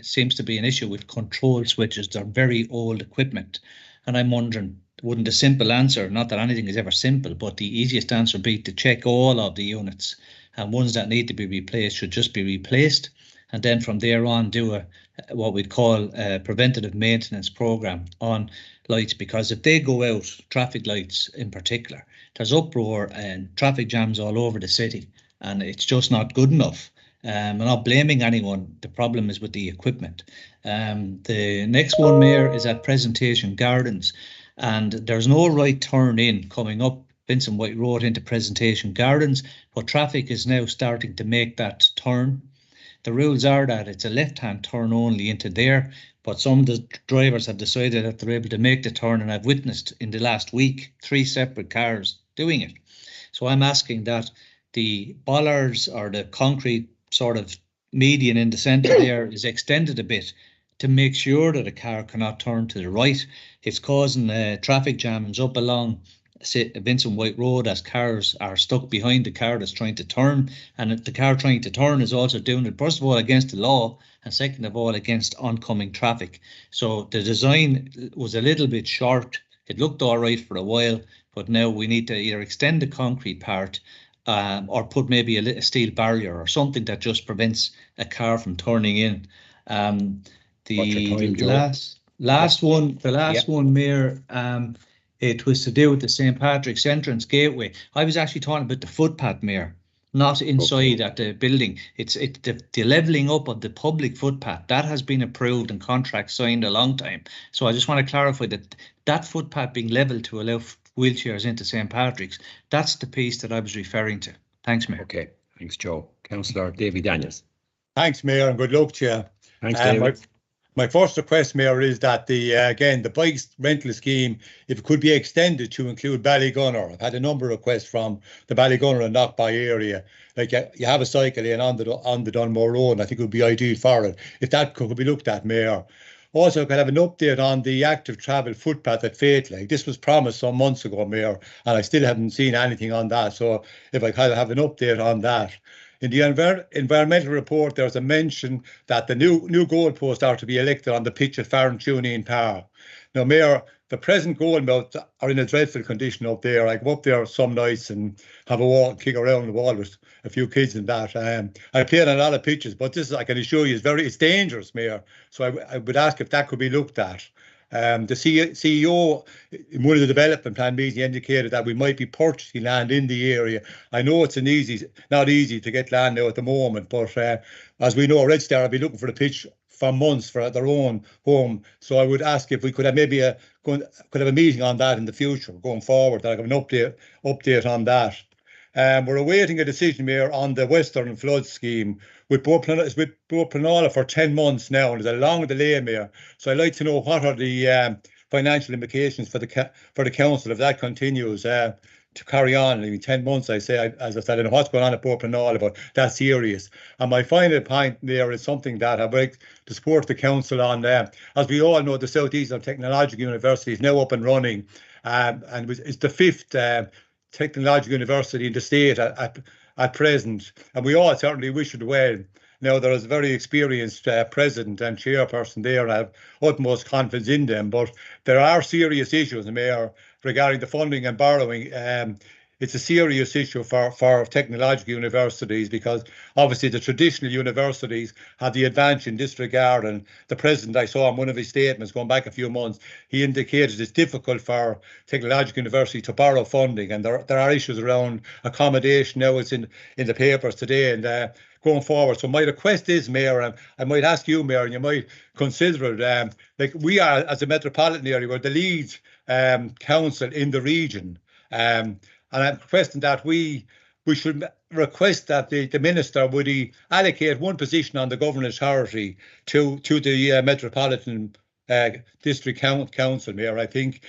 seems to be an issue with control switches. They're very old equipment. And I'm wondering, wouldn't the simple answer, not that anything is ever simple, but the easiest answer be to check all of the units, and ones that need to be replaced should just be replaced. And then from there on do what we'd call a preventative maintenance program on lights, because if they go out, traffic lights in particular, there's uproar and traffic jams all over the city, and it's just not good enough. I'm not blaming anyone. The problem is with the equipment. The next one, Mayor, is at Presentation Gardens, and there's no right turn in coming up Vincent White Road into Presentation Gardens, but traffic is now starting to make that turn. The rules are that it's a left-hand turn only into there, but some of the drivers have decided that they're able to make the turn, and I've witnessed in the last week 3 separate cars doing it. So I'm asking that the bollards or the concrete sort of median in the centre there is extended a bit to make sure that a car cannot turn to the right. It's causing traffic jams up along Vincent White Road as cars are stuck behind the car that's trying to turn, and the car trying to turn is also doing it, first of all, against the law, and second of all, against oncoming traffic. So the design was a little bit short. It looked all right for a while, but now we need to either extend the concrete part or put maybe a steel barrier or something that just prevents a car from turning in. The last one, Mayor, it was to do with the St. Patrick's entrance gateway. I was actually talking about the footpath, Mayor, not inside at the building. It's the levelling up of the public footpath. That has been approved and contract signed a long time. So I just want to clarify that footpath being levelled to allow wheelchairs into St. Patrick's, that's the piece that I was referring to. Thanks, Mayor. Okay, thanks, Joe. Councillor Davy Daniels. Thanks, Mayor, and good luck to you. Thanks, David. My first request, Mayor, is that the bike rental scheme, if it could be extended to include Ballygunner. I've had a number of requests from the Ballygunner and Knockby area. Like you have a cycle lane on the Dunmore Road, and I think it would be ideal for it if that could be looked at, Mayor. Also, could have an update on the active travel footpath at Faithlake. This was promised some months ago, Mayor, and I still haven't seen anything on that. So if I could have an update on that. In the environmental report, there's a mention that the new goalposts are to be erected on the pitch at Farrantunine Park. Now, Mayor, the present goalposts are in a dreadful condition up there. I go up there some nights and have a walk, kick around the wall with a few kids and that. I played on a lot of pitches, but this, I can assure you, it's dangerous, Mayor. So I would ask if that could be looked at. The CEO in one of the development plan meetings indicated that we might be purchasing land in the area. I know it's not easy to get land now at the moment, but as we know, Red Star will be looking for the pitch for months for their own home. So I would ask if we could have maybe a meeting on that in the future going forward. I'll have an update on that. We're awaiting a decision, Mayor, on the Western Flood Scheme with Board Pleanála for 10 months now, and there's a long delay, Mayor. So I'd like to know what are the financial implications for the council if that continues to carry on. I mean, 10 months, as I said, I don't know what's going on at Board Pleanála, but that's serious. And my final point there is something that I'd like to support the council on. As we all know, the South Eastern Technological University is now up and running, and it's the 5th technological university in the state at present, and we all certainly wish it well. Now, there is a very experienced president and chairperson there, and I have utmost confidence in them, but there are serious issues, Mayor, regarding the funding and borrowing. It's a serious issue for technological universities, because obviously the traditional universities have the advantage in this regard. And the president, I saw in one of his statements going back a few months, he indicated it's difficult for technological university to borrow funding, and there are issues around accommodation. Now it's in the papers today and going forward. So my request is, Mayor, and I might ask you, Mayor, and you might consider it, like we are as a metropolitan area, we're the lead council in the region. And I'm requesting that we should request that the minister would allocate one position on the governing authority to the Metropolitan District Council, Mayor. I think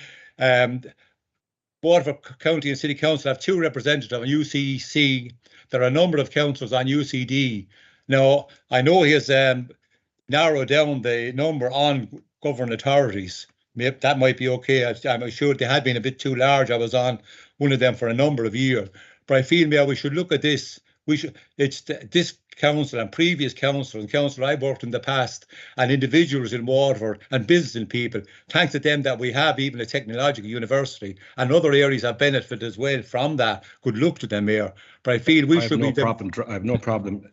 Waterford County and City Council have 2 representatives on UCC. There are a number of councillors on UCD. Now, I know he has narrowed down the number on governing authorities. Maybe that might be okay. I'm sure they had been a bit too large. I was on one of them for a number of years. But I feel, Mayor, we should look at this. It's this council and previous council and council I worked in the past, and individuals in Waterford and business people. Thanks to them that we have even a technological university, and other areas have benefited as well from that. Good luck to them, Mayor. But I feel I have no problem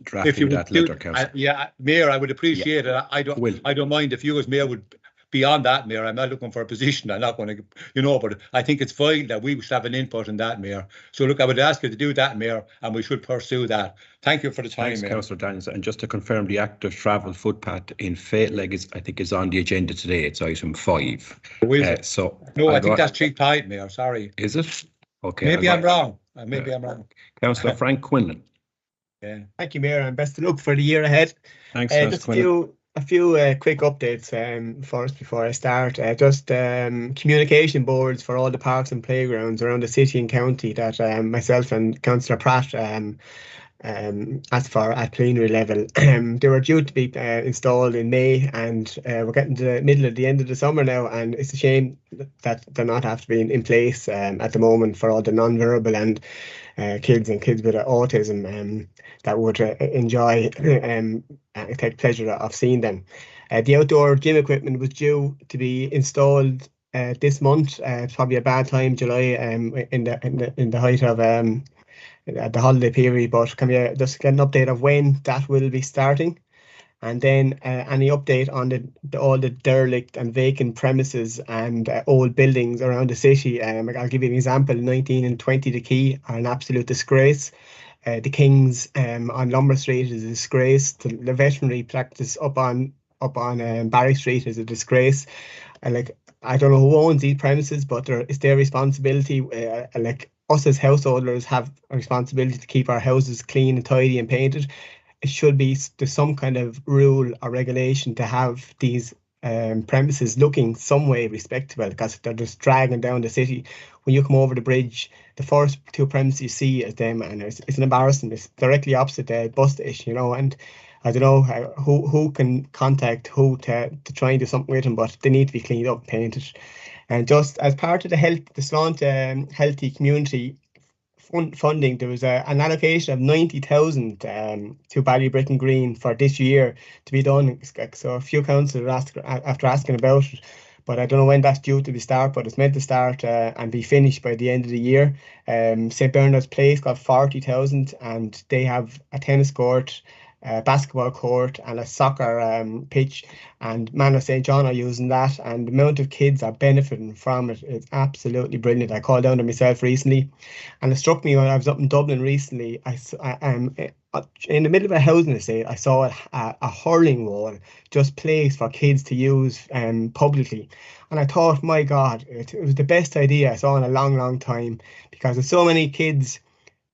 drafting that letter, Councillor. Yeah, Mayor, I would appreciate it. I don't mind if you as Mayor would. Beyond that, Mayor, I'm not looking for a position. I'm not going to, but I think it's fine that we should have an input in that, Mayor. So look, I would ask you to do that, Mayor, and we should pursue that. Thank you for the time, Mayor. Councillor Daniels. And just to confirm, the active travel footpath in Faithlake I think is on the agenda today. It's item 5. No, I think that's cheap height, Mayor. Sorry. Is it? Okay. Maybe I'm wrong. Maybe I'm wrong. Councillor Frank Quinlan. Yeah. Thank you, Mayor, and best of luck for the year ahead. Thanks, just a few quick updates first before I start. Communication boards for all the parks and playgrounds around the city and county that myself and Councillor Pratt asked for at plenary level. They were due to be installed in May, and we're getting to the end of the summer now, and it's a shame that they're not have to be in place at the moment for all the non-verbal and kids with autism that would enjoy take pleasure of seeing them. The outdoor gym equipment was due to be installed this month. It's probably a bad time, July, in the height of the holiday period. But can we just get an update of when that will be starting? And then any update on all the derelict and vacant premises and old buildings around the city. I'll give you an example. 19 and 20 The Quay are an absolute disgrace. The Kings on Lumber Street is a disgrace. The veterinary practice up on Barry Street is a disgrace. I don't know who owns these premises, but it's their responsibility. Us as householders have a responsibility to keep our houses clean and tidy and painted. It should be there's some kind of rule or regulation to have these premises looking some way respectable, because they're just dragging down the city. When you come over the bridge, the first two premises you see is them, and it's an embarrassment. It's directly opposite the bus station, you know, and I don't know who can contact who to try and do something with them, but they need to be cleaned up, painted. And just as part of the Slant Healthy Community funding, there was an allocation of 90,000 to Ballybricken Green for this year to be done. So a few councillors after asking about it, but I don't know when that's due to be start, but it's meant to start and be finished by the end of the year. St. Bernard's Place got 40,000, and they have a tennis court, a basketball court, and a soccer pitch, and Manor St. John are using that, and the amount of kids are benefiting from it is absolutely brilliant. I called down to myself recently, and it struck me when I was up in Dublin recently. In the middle of a housing estate, I saw a hurling wall just placed for kids to use publicly, and I thought, my God, it was the best idea I saw in a long time, because there's so many kids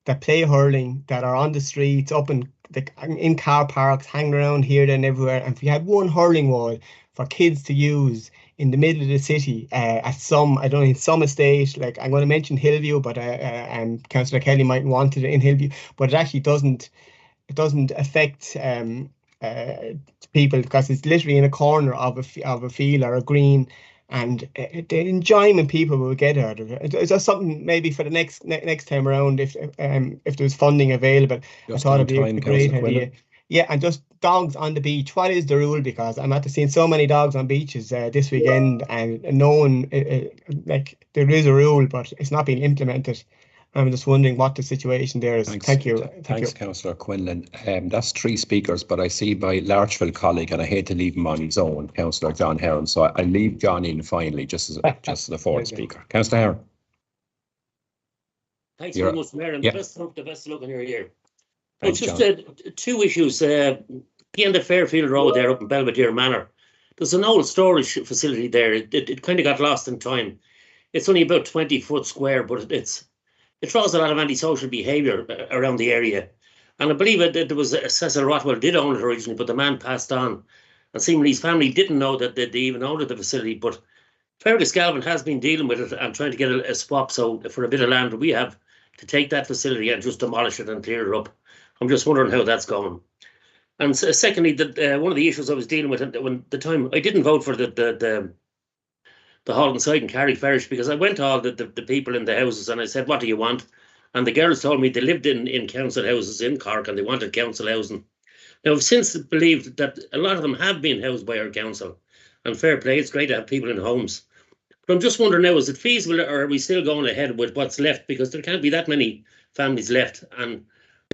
that play hurling that are on the streets, up in car parks, hanging around here, there and everywhere. And if you had one hurling wall for kids to use in the middle of the city, at some, I don't know, in some estate, like I'm going to mention Hillview, but Councillor Kelly might want it in Hillview, but it actually doesn't affect people, because it's literally in a corner of a field or a green, and the enjoyment people will get out of it. It's just something maybe for the next time around, if there's funding available. Just I thought on it'd be time, a great Councillor idea. Quinlan. Yeah, and just dogs on the beach. What is the rule? Because I'm after seeing so many dogs on beaches this weekend, and no one, like, there is a rule, but it's not being implemented. I'm just wondering what the situation there is. Thank you. Thanks, Councillor Quinlan. That's 3 speakers, but I see my Larchville colleague, and I hate to leave him on his own, Councillor John Heron. So I leave John in finally, just as the 4th speaker. Councillor Heron. Thanks very much, Mayor, and the best of luck in your year. Thanks, just John. 2 issues. The end of Fairfield Road there up in Belvedere Manor. There's an old storage facility there. It kind of got lost in time. It's only about 20 foot square, but it draws a lot of antisocial behaviour around the area. And I believe that there was Cecil Rothwell did own it originally, but the man passed on. And seemingly his family didn't know that they even owned the facility. But Fergus Galvin has been dealing with it and trying to get a swap. So for a bit of land, we have to take that facility and just demolish it and clear it up. I'm just wondering how that's going. And secondly, one of the issues I was dealing with when the time I didn't vote for the Halton site in Carrickfergus, because I went to all the people in the houses and I said, what do you want? And the girls told me they lived in council houses in Cork and they wanted council housing. Now, I've since believed that a lot of them have been housed by our council, and fair play, it's great to have people in homes. But I'm just wondering now, is it feasible, or are we still going ahead with what's left? Because there can't be that many families left. And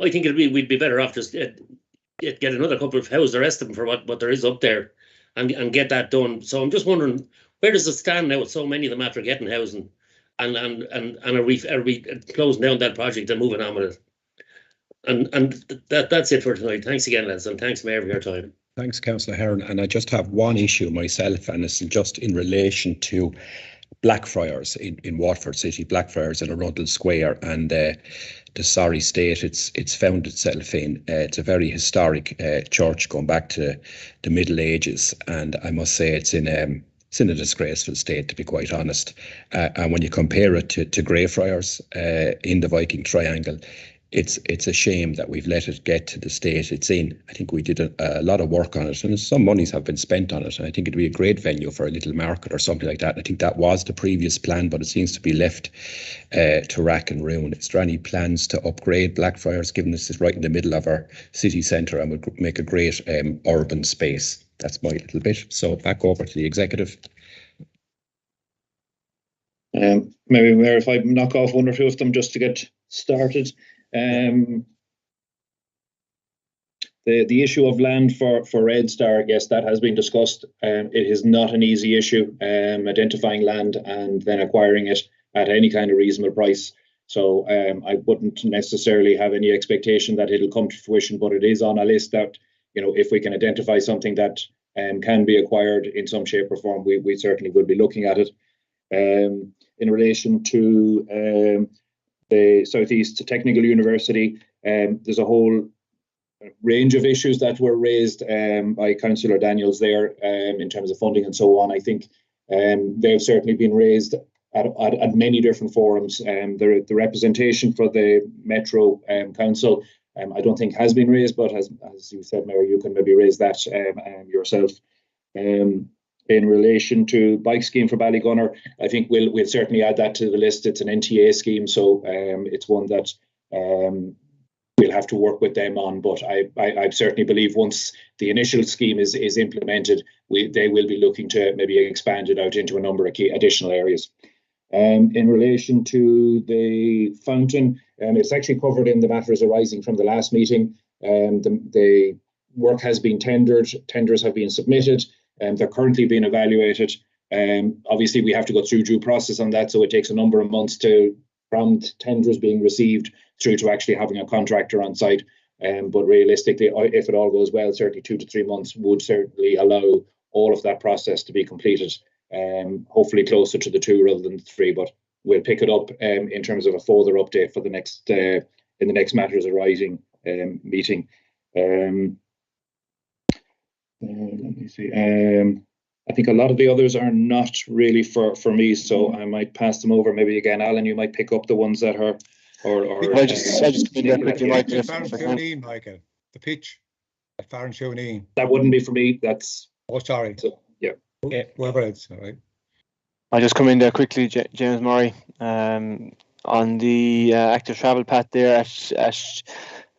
I think we'd be better off just get another couple of houses, the rest of them, for what there is up there, and get that done. So I'm just wondering, where does it stand now with so many of them after getting housing? And are we closing down that project and moving on with it? And that's it for tonight. Thanks again, lads, and thanks, Mayor, for your time. Thanks, Councillor Heron. And I just have one issue myself, and it's just in relation to Blackfriars in Waterford City, Blackfriars in Arundel Square, and the sorry state it's found itself in. It's a very historic church going back to the Middle Ages, and I must say it's in a disgraceful state, to be quite honest. And when you compare it to Greyfriars in the Viking Triangle, it's a shame that we've let it get to the state it's in. I think we did a lot of work on it, and some monies have been spent on it, and I think it'd be a great venue for a little market or something like that. I think that was the previous plan, but it seems to be left to rack and ruin. Is there any plans to upgrade Blackfriars, given this is right in the middle of our city centre and would make a great urban space? That's my little bit. So back over to the executive. Maybe, Mayor, if I knock off 1 or 2 of them just to get started. The issue of land for Red Star, yes, that has been discussed. It is not an easy issue, identifying land and then acquiring it at any kind of reasonable price. So I wouldn't necessarily have any expectation that it'll come to fruition, but it is on a list that, you know, if we can identify something that can be acquired in some shape or form, we certainly would be looking at it. In relation to the Southeast Technical University, there's a whole range of issues that were raised by Councillor Daniels there in terms of funding and so on. I think they've certainly been raised at many different forums. The representation for the Metro Council, I don't think has been raised, but as you said, Mayor, you can maybe raise that yourself. In relation to bike scheme for Ballygunner, I think we'll certainly add that to the list. It's an NTA scheme, so it's one that we'll have to work with them on. But I certainly believe once the initial scheme is implemented, they will be looking to maybe expand it out into a number of key additional areas. In relation to the fountain, it's actually covered in the matters arising from the last meeting. The work has been tendered, tenders have been submitted, and they're currently being evaluated. Obviously, we have to go through due process on that, so it takes a number of months from tenders being received through to actually having a contractor on site. But realistically, if it all goes well, certainly 2 to 3 months would certainly allow all of that process to be completed. Hopefully closer to the 2 rather than 3, but we'll pick it up in terms of a further update for the next in the next matters arising meeting. Let me see. I think a lot of the others are not really for me, so I might pass them over. Maybe again, Alan, you might pick up the ones that are. I just quickly, Michael. The pitch at Farnshawneen. That wouldn't be for me. That's. Oh, sorry. So, yeah. Whoever else, all right. I'll just come in there quickly, James Murray. On the active travel path there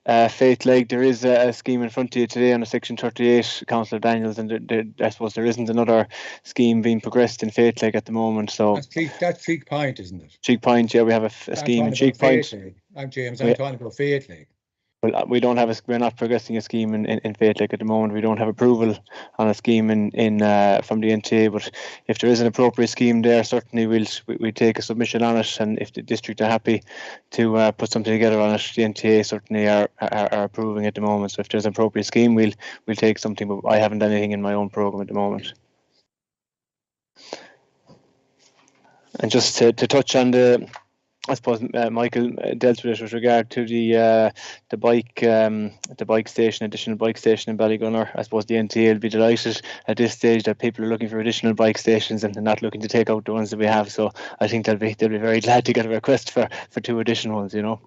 at Faith Lake, there is a scheme in front of you today on a Section 38, Councillor Daniels, and I suppose there isn't another scheme being progressed in Faith Lake at the moment. So that's Cheek Point, isn't it? Cheek Point, yeah, we have a scheme in Cheek Point. I'm James. I'm talking about Faith Lake. Well, we don't have we're not progressing a scheme in Faith Lake at the moment. We don't have approval on a scheme in from the NTA, but if there is an appropriate scheme there, certainly we'll take a submission on it, and if the district are happy to put something together on it, the NTA certainly are approving at the moment. So if there's an appropriate scheme, we'll take something, but I haven't done anything in my own programme at the moment. And just to touch on I suppose Michael dealt with it with regard to the bike station, additional bike station in Ballygunner. I suppose the NTA will be delighted at this stage that people are looking for additional bike stations and they're not looking to take out the ones that we have. So I think they'll be very glad to get a request for 2 additional ones. You know.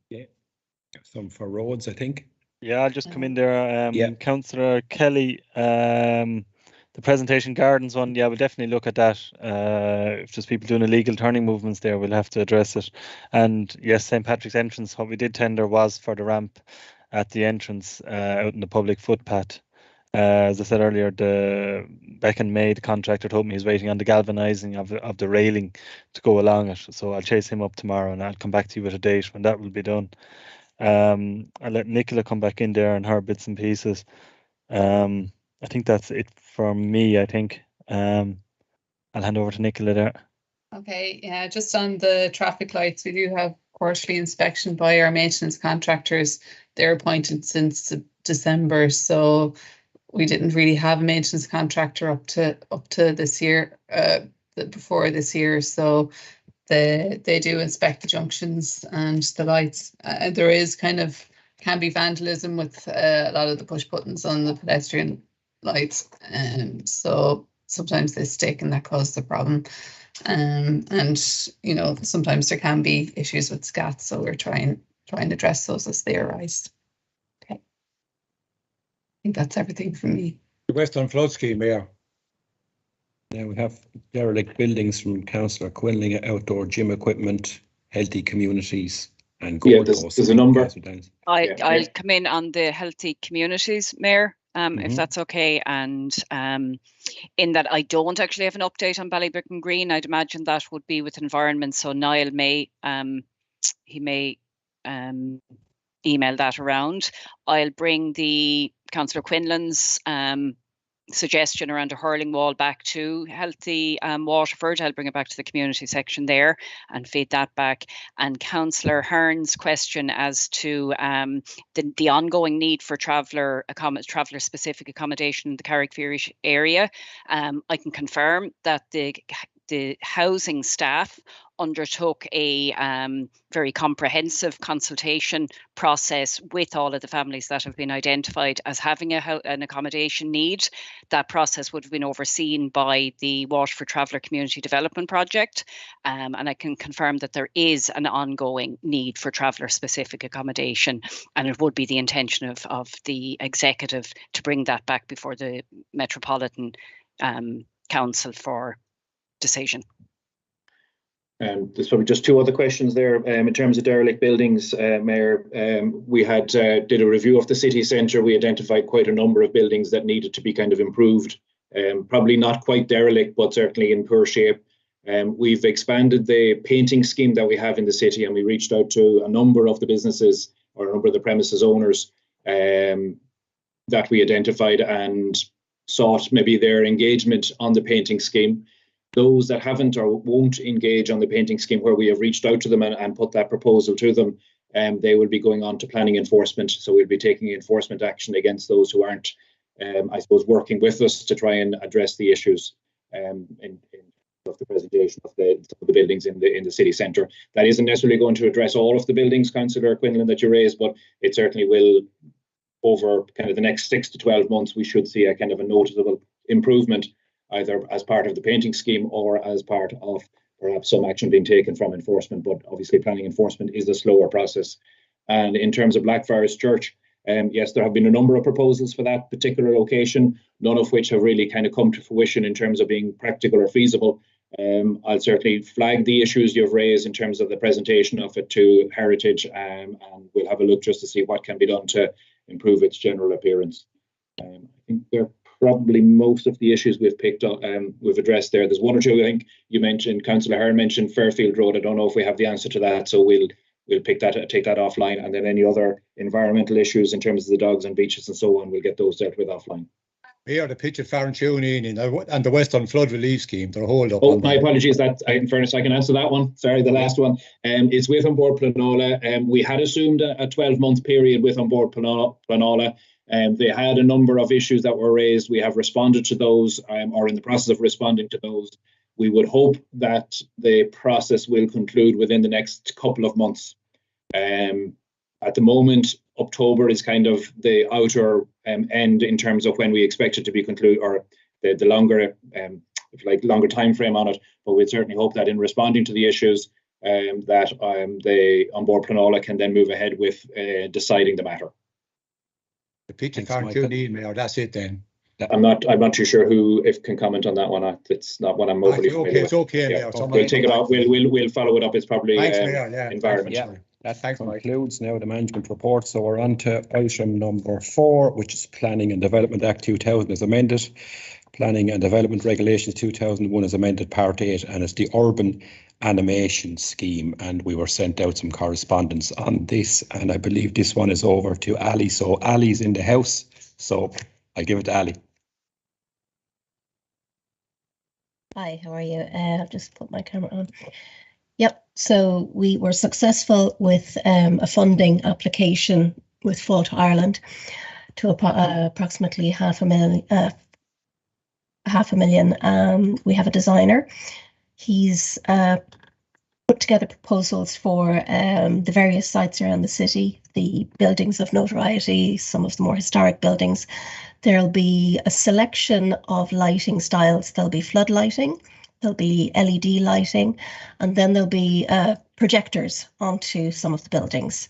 Yeah. Some for roads, I think. Yeah, I'll just come in there. Councillor Kelly. The presentation gardens one, yeah, we'll definitely look at that. If there's people doing illegal turning movements there, we'll have to address it. And yes, St. Patrick's entrance, what we did tender was for the ramp at the entrance out in the public footpath. As I said earlier, the Beck and May, the contractor, told me he's waiting on the galvanising of the railing to go along it. So I'll chase him up tomorrow and I'll come back to you with a date when that will be done. I'll let Nicola come back in there and her bits and pieces. I think that's it for me, I think. I'll hand over to Nicola there. Okay, yeah, just on the traffic lights, we do have quarterly inspection by our maintenance contractors. They're appointed since December, so we didn't really have a maintenance contractor up to this year, before this year. So they do inspect the junctions and the lights. There is can be vandalism with a lot of the push buttons on the pedestrian lights, so sometimes they stick and that causes the problem, and you know, sometimes there can be issues with SCAT, so we're trying to address those as they arise. Okay, I think that's everything from me. The Western Flood Scheme, Mayor. Now we have Derelict Buildings from Councillor Quinlan, outdoor gym equipment, healthy communities, and there's a number. I'll come in on the healthy communities, Mayor. If that's okay, and in that I don't actually have an update on Ballybricken Green. I'd imagine that would be with environment, so Niall may email that around. I'll bring the Councillor Quinlan's suggestion around a hurling wall back to healthy Waterford. I'll bring it back to the community section there and feed that back. And Councillor Hearn's question as to the ongoing need for traveller specific accommodation in the Carrickferry area. I can confirm that the the housing staff undertook a very comprehensive consultation process with all of the families that have been identified as having an accommodation need. That process would have been overseen by the Waterford Traveller Community Development Project, and I can confirm that there is an ongoing need for traveller-specific accommodation, and it would be the intention of the executive to bring that back before the Metropolitan Council for decision. There's probably just two other questions there. In terms of derelict buildings, Mayor, we had did a review of the city centre. We identified quite a number of buildings that needed to be kind of improved. Probably not quite derelict, but certainly in poor shape. We've expanded the painting scheme that we have in the city, and we reached out to a number of the businesses or a number of the premises owners that we identified and sought maybe their engagement on the painting scheme. Those that haven't or won't engage on the painting scheme, where we have reached out to them and put that proposal to them, they will be going on to planning enforcement. So we'll be taking enforcement action against those who aren't, I suppose, working with us to try and address the issues in of the presentation of the buildings in the city centre. That isn't necessarily going to address all of the buildings, Councillor Quinlan, that you raised, but it certainly will, over kind of the next 6 to 12 months, we should see a kind of a noticeable improvement, either as part of the painting scheme or as part of perhaps some action being taken from enforcement. But obviously planning enforcement is a slower process. And in terms of Blackfriars Church, yes, there have been a number of proposals for that particular location, none of which have really kind of come to fruition in terms of being practical or feasible. I'll certainly flag the issues you've raised in terms of the presentation of it to Heritage, and we'll have a look just to see what can be done to improve its general appearance. I think they're probably most of the issues we've picked up, we've addressed there. There's one or two, I think you mentioned, Councillor Hearn mentioned Fairfield Road. I don't know if we have the answer to that, so we'll take that offline, and then any other environmental issues in terms of the dogs and beaches and so on, we'll get those dealt with offline. Here, the pitch at Farrantuny and the Western Flood Relief Scheme, they're hold up. Oh, my apologies. That, in fairness, I can answer that one. Sorry, the last one. It's with On Board Planola. We had assumed a 12-month period with On Board Planola. They had a number of issues that were raised. We have responded to those, or in the process of responding to those. We would hope that the process will conclude within the next couple of months. At the moment, October is kind of the outer end in terms of when we expect it to be concluded, or the longer, longer time frame on it. But we'd certainly hope that in responding to the issues, that the On Board Planola can then move ahead with deciding the matter. The pitch at Farrantuny, Mayor, that's it then. I'm not too sure who can comment on that one. It's not what I'm overly familiar with. It's okay, yeah. Mayor. We'll take it off. We'll follow it up. It's probably Thanks, Mayor. Yeah. environment. Yeah, that concludes now the management report. So we're on to item number 4, which is Planning and Development Act 2000 as amended. Planning and Development Regulations 2001 as amended, Part 8, and it's the Urban Animation Scheme. And we were sent out some correspondence on this, and I believe this one is over to Ali. So Ali's in the house, so I'll give it to Ali. Hi, how are you? I'll just put my camera on. Yep, so we were successful with a funding application with Fáilte Ireland to approximately £500,000. We have a designer. He's put together proposals for the various sites around the city, the buildings of notoriety, some of the more historic buildings. There'll be a selection of lighting styles. There'll be flood lighting, there'll be LED lighting, and then there'll be projectors onto some of the buildings.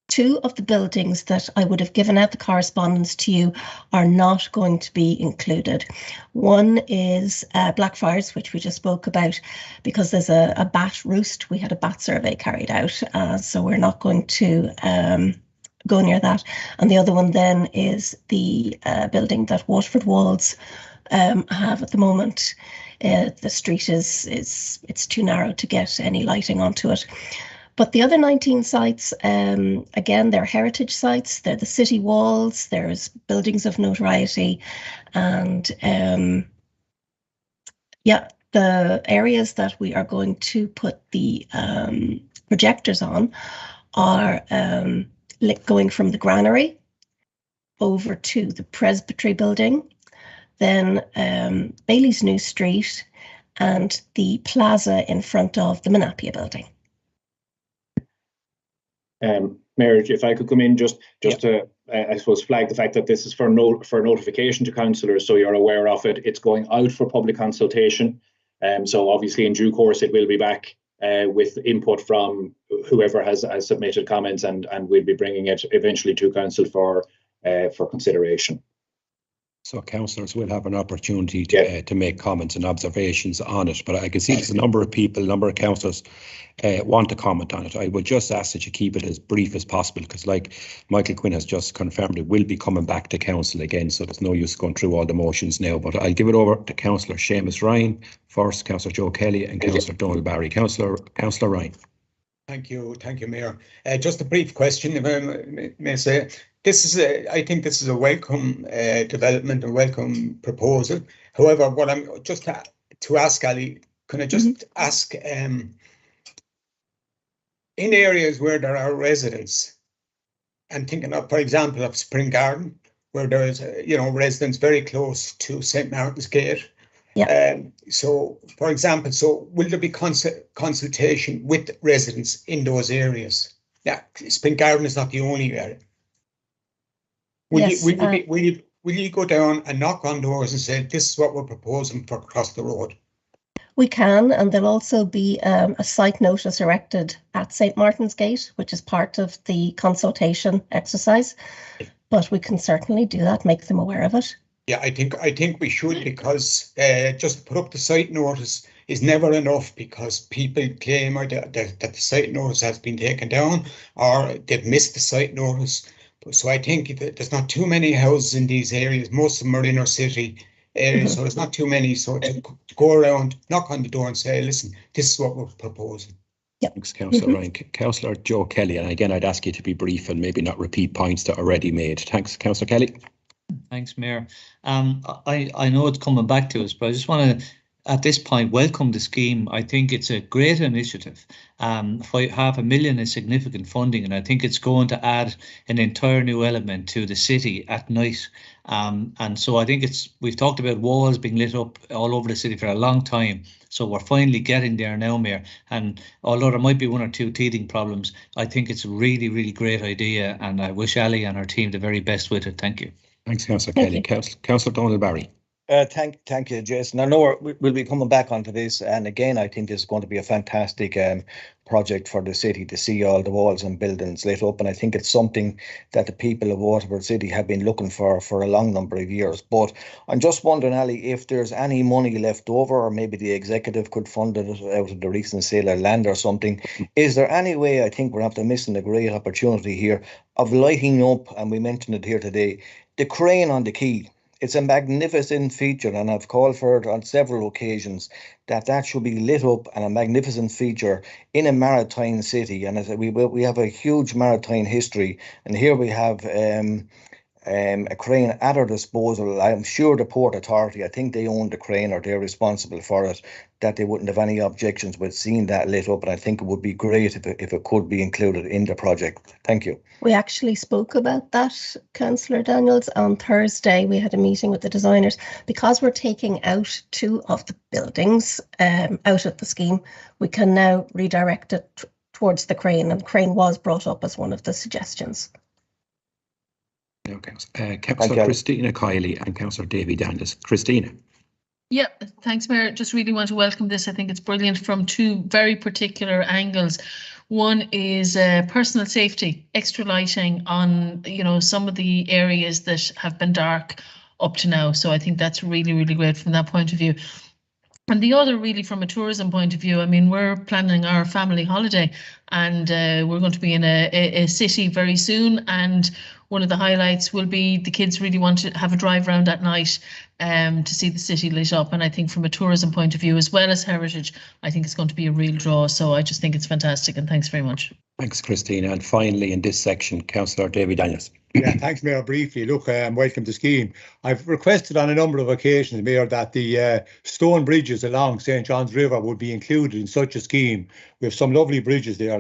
2 of the buildings that I would have given out the correspondence to you are not going to be included. One is Blackfriars, which we just spoke about, because there's a bat roost. We had a bat survey carried out, so we're not going to go near that. And the other one then is the building that Waterford Walls have at the moment. The street it's too narrow to get any lighting onto it. But the other 19 sites, again, they're heritage sites. They're the city walls. There's buildings of notoriety, and yeah, the areas that we are going to put the projectors on are going from the granary over to the presbytery building, then Bailey's New Street, and the plaza in front of the Manapia building. Mayor, if I could come in just to, I suppose, flag the fact that this is for notification to councillors, so you're aware of it. It's going out for public consultation. So obviously in due course it will be back with input from whoever has submitted comments, and we'll be bringing it eventually to council for consideration. So councillors will have an opportunity to make comments and observations on it, but I can see there's a number of people, a number of councillors want to comment on it. I would just ask that you keep it as brief as possible, because like Michael Quinn has just confirmed, it will be coming back to council again, so there's no use going through all the motions now. But I'll give it over to Councillor Seamus Ryan first, Councillor Joe Kelly and Councillor Donald Barry. Councillor Ryan. Thank you, Mayor. Just a brief question, if I may say. I think this is a welcome development, a welcome proposal. However, what I'm just to ask Ali, can I just ask, in areas where there are residents, I'm thinking of, for example, of Spring Garden, where there is, residents very close to St. Martin's Gate. Yeah. So, for example, will there be consultation with residents in those areas? Yeah, Spring Garden is not the only area. Will you go down and knock on doors and say, this is what we're proposing for across the road? We can, and there'll also be a site notice erected at St. Martin's Gate, which is part of the consultation exercise. But we can certainly do that, make them aware of it. Yeah, I think we should, because just put up the site notice is never enough, because people claim that the site notice has been taken down or they've missed the site notice. So I think there's not too many houses in these areas. Most of them are inner city areas, so there's not too many. So to go around, knock on the door and say, listen, this is what we're proposing. Yep. Thanks, Councillor Ryan. Councillor Joe Kelly, and again, I'd ask you to be brief and maybe not repeat points that are already made. Thanks, Councillor Kelly. Thanks, Mayor. I know it's coming back to us, but I just want to, at this point, welcome the scheme. I think it's a great initiative. $500,000 is significant funding, and I think it's going to add an entire new element to the city at night. And so I think we've talked about walls being lit up all over the city for a long time. So we're finally getting there now, Mayor. And although there might be one or two teething problems, I think it's a really, really great idea. And I wish Ali and her team the very best with it. Thank you. Thanks, Councillor Kelly. Councillor Donald Barry. Thank you, Jason. I know we'll be coming back onto this, and again, I think this is going to be a fantastic project for the city to see all the walls and buildings lit up, and I think it's something that the people of Waterford City have been looking for a long number of years. But I'm just wondering, Ali, if there's any money left over, or maybe the executive could fund it out of the recent sale of land or something. Is there any way, I think we're after missing a great opportunity here, of lighting up, and we mentioned it here today, the crane on the quay? It's a magnificent feature, and I've called for it on several occasions that should be lit up, and a magnificent feature in a maritime city. And as we have a huge maritime history, and here we have a crane at our disposal. I'm sure the Port Authority, I think they own the crane or they're responsible for it, that they wouldn't have any objections with seeing that lit up, and I think it would be great if it could be included in the project. Thank you. We actually spoke about that, Councillor Daniels, on Thursday. We had a meeting with the designers. Because we're taking out two of the buildings out of the scheme, we can now redirect it towards the crane, and crane was brought up as one of the suggestions. Councillor Christina Kiley and Councillor Davy Daniels. Christina. Yeah, thanks, Mayor. Just really want to welcome this. I think it's brilliant from two very particular angles. One is personal safety, extra lighting on, some of the areas that have been dark up to now. So I think that's really, really great from that point of view. And the other, really, from a tourism point of view, I mean, we're planning our family holiday, and we're going to be in a city very soon. And one of the highlights will be the kids really want to have a drive around at night to see the city lit up. And I think from a tourism point of view, as well as heritage, I think it's going to be a real draw. So I just think it's fantastic, and thanks very much. Thanks, Christina. And finally, in this section, Councillor David Daniels. Yeah, thanks, Mayor. Briefly, look, welcome to scheme. I've requested on a number of occasions, Mayor, that the stone bridges along St. John's River would be included in such a scheme. We have some lovely bridges there,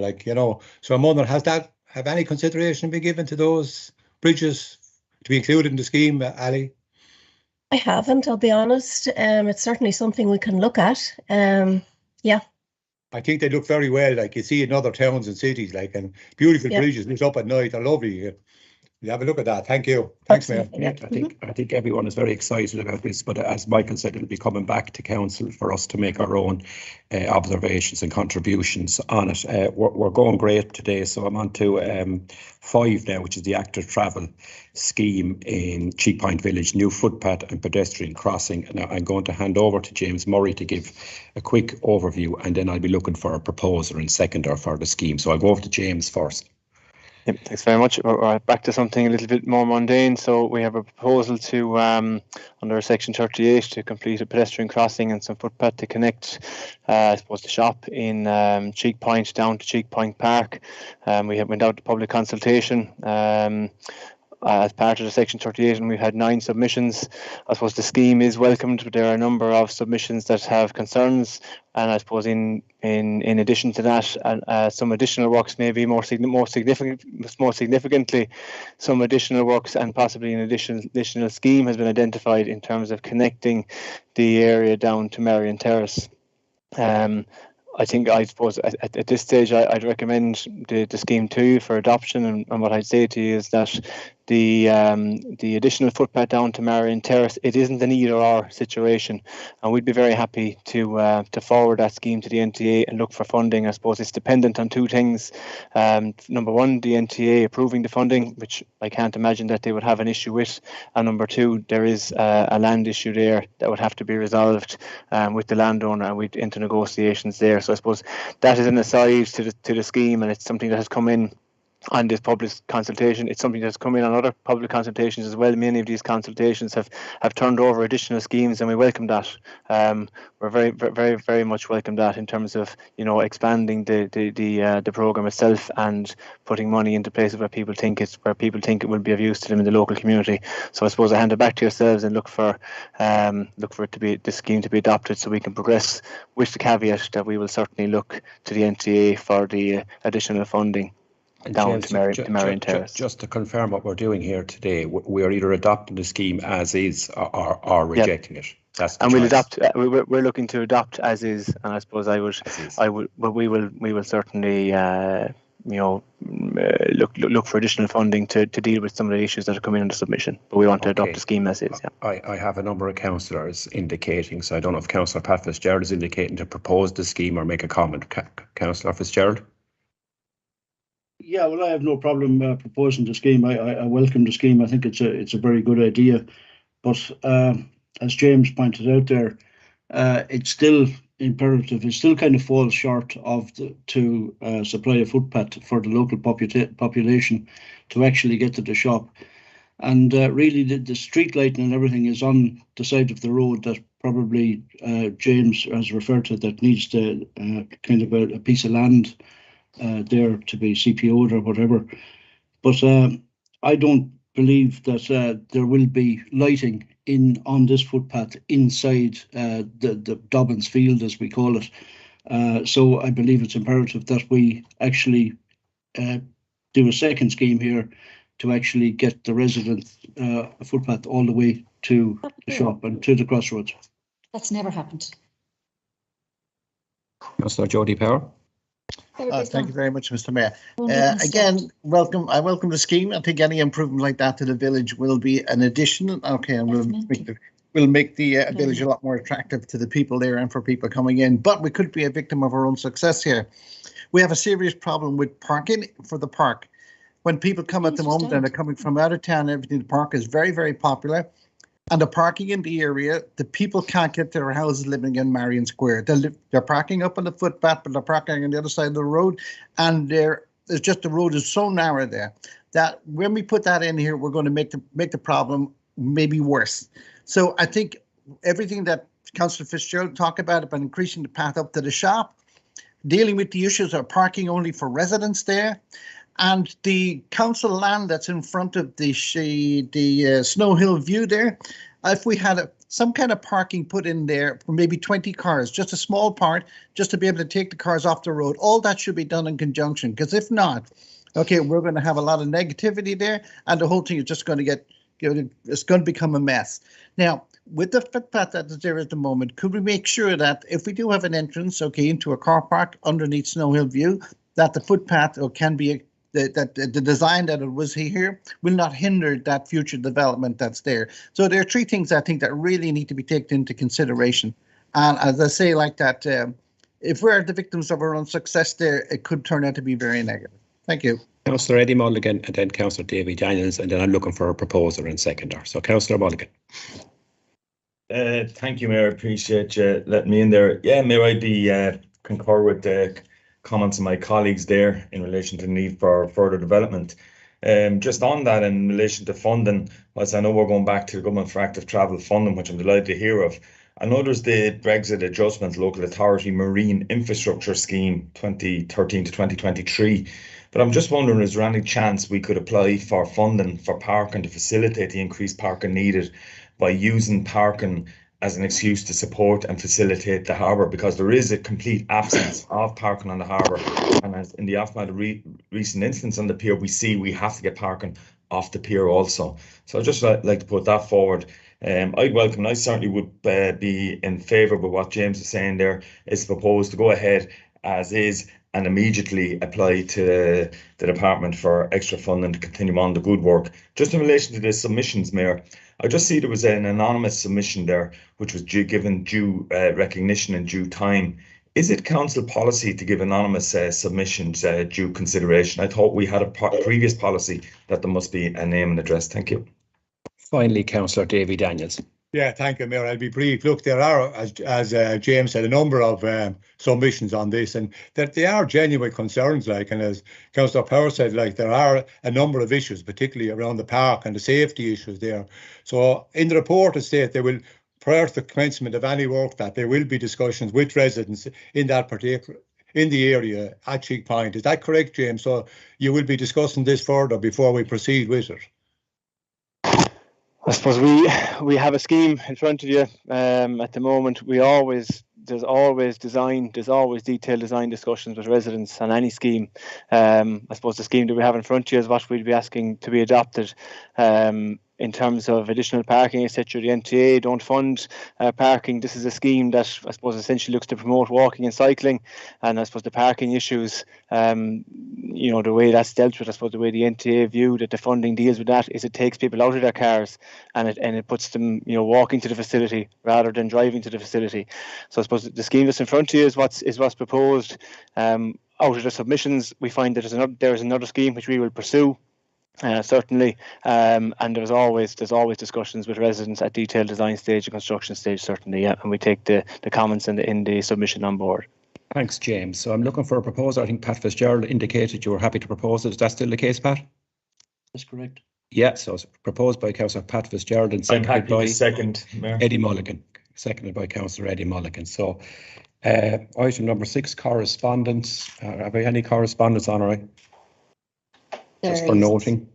so I'm wondering, have any consideration been given to those bridges to be included in the scheme, Ali? I haven't, I'll be honest. It's certainly something we can look at. Yeah. I think they look very well, like you see in other towns and cities, like, and beautiful bridges lit up at night. They're lovely. You have a look at that. Thank you. Thanks, Mayor. Yeah, I think everyone is very excited about this, but as Michael said, it'll be coming back to council for us to make our own observations and contributions on it. We're going great today, so I'm on to 5 now, which is the active travel scheme in Cheek Point Village, new footpath and pedestrian crossing. Now I'm going to hand over to James Murray to give a quick overview, and then I'll be looking for a proposer and seconder for the scheme. So I'll go over to James first. Yep, thanks very much. We're back to something a little bit more mundane. So we have a proposal to, under Section 38, to complete a pedestrian crossing and some footpath to connect, I suppose, the shop in Cheek Point down to Cheek Point Park. We have went out to public consultation as part of the Section 38, and we've had 9 submissions. I suppose the scheme is welcomed, but there are a number of submissions that have concerns, and I suppose in addition to that, some additional works, maybe more significantly, some additional works and possibly an additional scheme has been identified in terms of connecting the area down to Marion Terrace. I suppose at this stage, I'd recommend the scheme to you for adoption, and what I'd say to you is that the additional footpath down to Marion Terrace, it isn't an either-or situation, and we'd be very happy to forward that scheme to the NTA and look for funding. I suppose it's dependent on 2 things. Number 1, the NTA approving the funding, which I can't imagine that they would have an issue with, and number 2, there is a land issue there that would have to be resolved with the landowner, and we'd enter negotiations there. So I suppose that is an aside to the scheme, and it's something that has come in on this public consultation. It's something that's come in on other public consultations as well. Many of these consultations have turned over additional schemes, and we welcome that. We're very much welcome that in terms of, you know, expanding the programme itself and putting money into places where people think it will be of use to them in the local community. So I suppose I hand it back to yourselves and look for it to be this scheme to be adopted, so we can progress, with the caveat that we will certainly look to the NTA for the additional funding down James, to Marion Terrace. Just to confirm what we're doing here today, we are either adopting the scheme as is or rejecting it. That's the and choice. we're looking to adopt as is, and I suppose but we will certainly look for additional funding to deal with some of the issues that are coming in the submission. But we want to adopt the scheme as is. Yeah. I have a number of councillors indicating, so I don't know if Councillor Pat Fitzgerald is indicating to propose the scheme or make a comment. Councillor Fitzgerald? Yeah, well, I have no problem proposing the scheme. I welcome the scheme. I think it's a very good idea. But as James pointed out there, it's still imperative. It still kind of falls short of to supply a footpath for the local population to actually get to the shop. And really, the street lighting and everything is on the side of the road that probably James has referred to, that needs to kind of a piece of land there to be CPO'd or whatever. But I don't believe that there will be lighting on this footpath inside the Dobbins field, as we call it. So I believe it's imperative that we actually do a second scheme here to actually get the residents a footpath all the way to the shop and to the crossroads. That's never happened. Councillor Jody Power. Thank you very much, Mr. Mayor. Again, welcome. I welcome the scheme. I think any improvement like that to the village will be an addition. Okay, and we'll make the village a lot more attractive to the people there and for people coming in. But we could be a victim of our own success here. We have a serious problem with parking for the park. When people come at the moment and they're coming from out of town, everything, the park is very, very popular. And the parking in the area, the people can't get to their houses living in Marion Square. They're parking up on the footpath, but they're parking on the other side of the road. And it's just the road is so narrow there that when we put that in here, we're going to make the problem maybe worse. So I think everything that Councillor Fitzgerald talked about increasing the path up to the shop, dealing with the issues of parking only for residents there, and the council land that's in front of the Snow Hill View there, if we had some kind of parking put in there for maybe 20 cars, just a small part, just to be able to take the cars off the road, all that should be done in conjunction. Because if not, okay, we're going to have a lot of negativity there, and the whole thing is just going to get It's going to become a mess. Now, with the footpath that is there at the moment, could we make sure that if we do have an entrance, okay, into a car park underneath Snow Hill View, that the footpath can be that the design that it was here will not hinder that future development that's there. So there are three things I think that really need to be taken into consideration. And as I say, like that, if we're the victims of our own success there, it could turn out to be very negative. Thank you. Councillor Eddie Mulligan and then Councillor Davy Daniels, and then I'm looking for a proposer and seconder. So Councillor Mulligan. Thank you, Mayor. Appreciate you letting me in there. Yeah, Mayor, I'd be concur with the comments of my colleagues there in relation to the need for further development. Just on that, in relation to funding, whilst I know we're going back to the Government for Active Travel funding, which I'm delighted to hear of, I know there's the Brexit Adjustment Local Authority Marine Infrastructure Scheme 2013 to 2023. But I'm just wondering, is there any chance we could apply for funding for parking to facilitate the increased parking needed by using parking as an excuse to support and facilitate the harbour? Because there is a complete absence of parking on the harbour. And as in the aftermath of recent incidents on the pier, we have to get parking off the pier also. So I'd just like to put that forward. I certainly would be in favour with what James is saying there. It's proposed to go ahead as is and immediately apply to the department for extra funding to continue on the good work. Just in relation to the submissions, Mayor, I just see there was an anonymous submission there, which was given due recognition and due time. Is it council policy to give anonymous submissions due consideration? I thought we had a previous policy that there must be a name and address. Thank you. Finally, Councillor Davy Daniels. Yeah, thank you, Mayor. I'll be brief. Look, there are, as James said, a number of submissions on this, and that they are genuine concerns. Like, and as Councillor Power said, like there are a number of issues, particularly around the park and the safety issues there. So, in the report, it states they will, prior to the commencement of any work, that there will be discussions with residents in that particular in the area at Cheek Point. Is that correct, James? So, you will be discussing this further before we proceed with it. I suppose we have a scheme in front of you at the moment. There's always detailed design discussions with residents on any scheme. I suppose the scheme that we have in front of you is what we'd be asking to be adopted. In terms of additional parking, etc., the NTA don't fund parking. This is a scheme that I suppose essentially looks to promote walking and cycling, and I suppose the parking issues, the way that's dealt with, I suppose the way the NTA view that the funding deals with that is it takes people out of their cars and it puts them, walking to the facility rather than driving to the facility. So I suppose the scheme that's in front of you is what's proposed. Out of the submissions, we find that there is another scheme which we will pursue. Certainly, and there's always discussions with residents at detailed design stage and construction stage, certainly, yeah, and we take the comments in the submission on board. Thanks, James. So I'm looking for a proposal. I think Pat Fitzgerald indicated you were happy to propose it. Is that still the case, Pat? That's correct. Yeah, so it's proposed by Councillor Pat Fitzgerald and seconded by Eddie Mulligan. Seconded by Councillor Eddie Mulligan. So item number 6, correspondence. Have we any correspondence on, all right? Just for noting.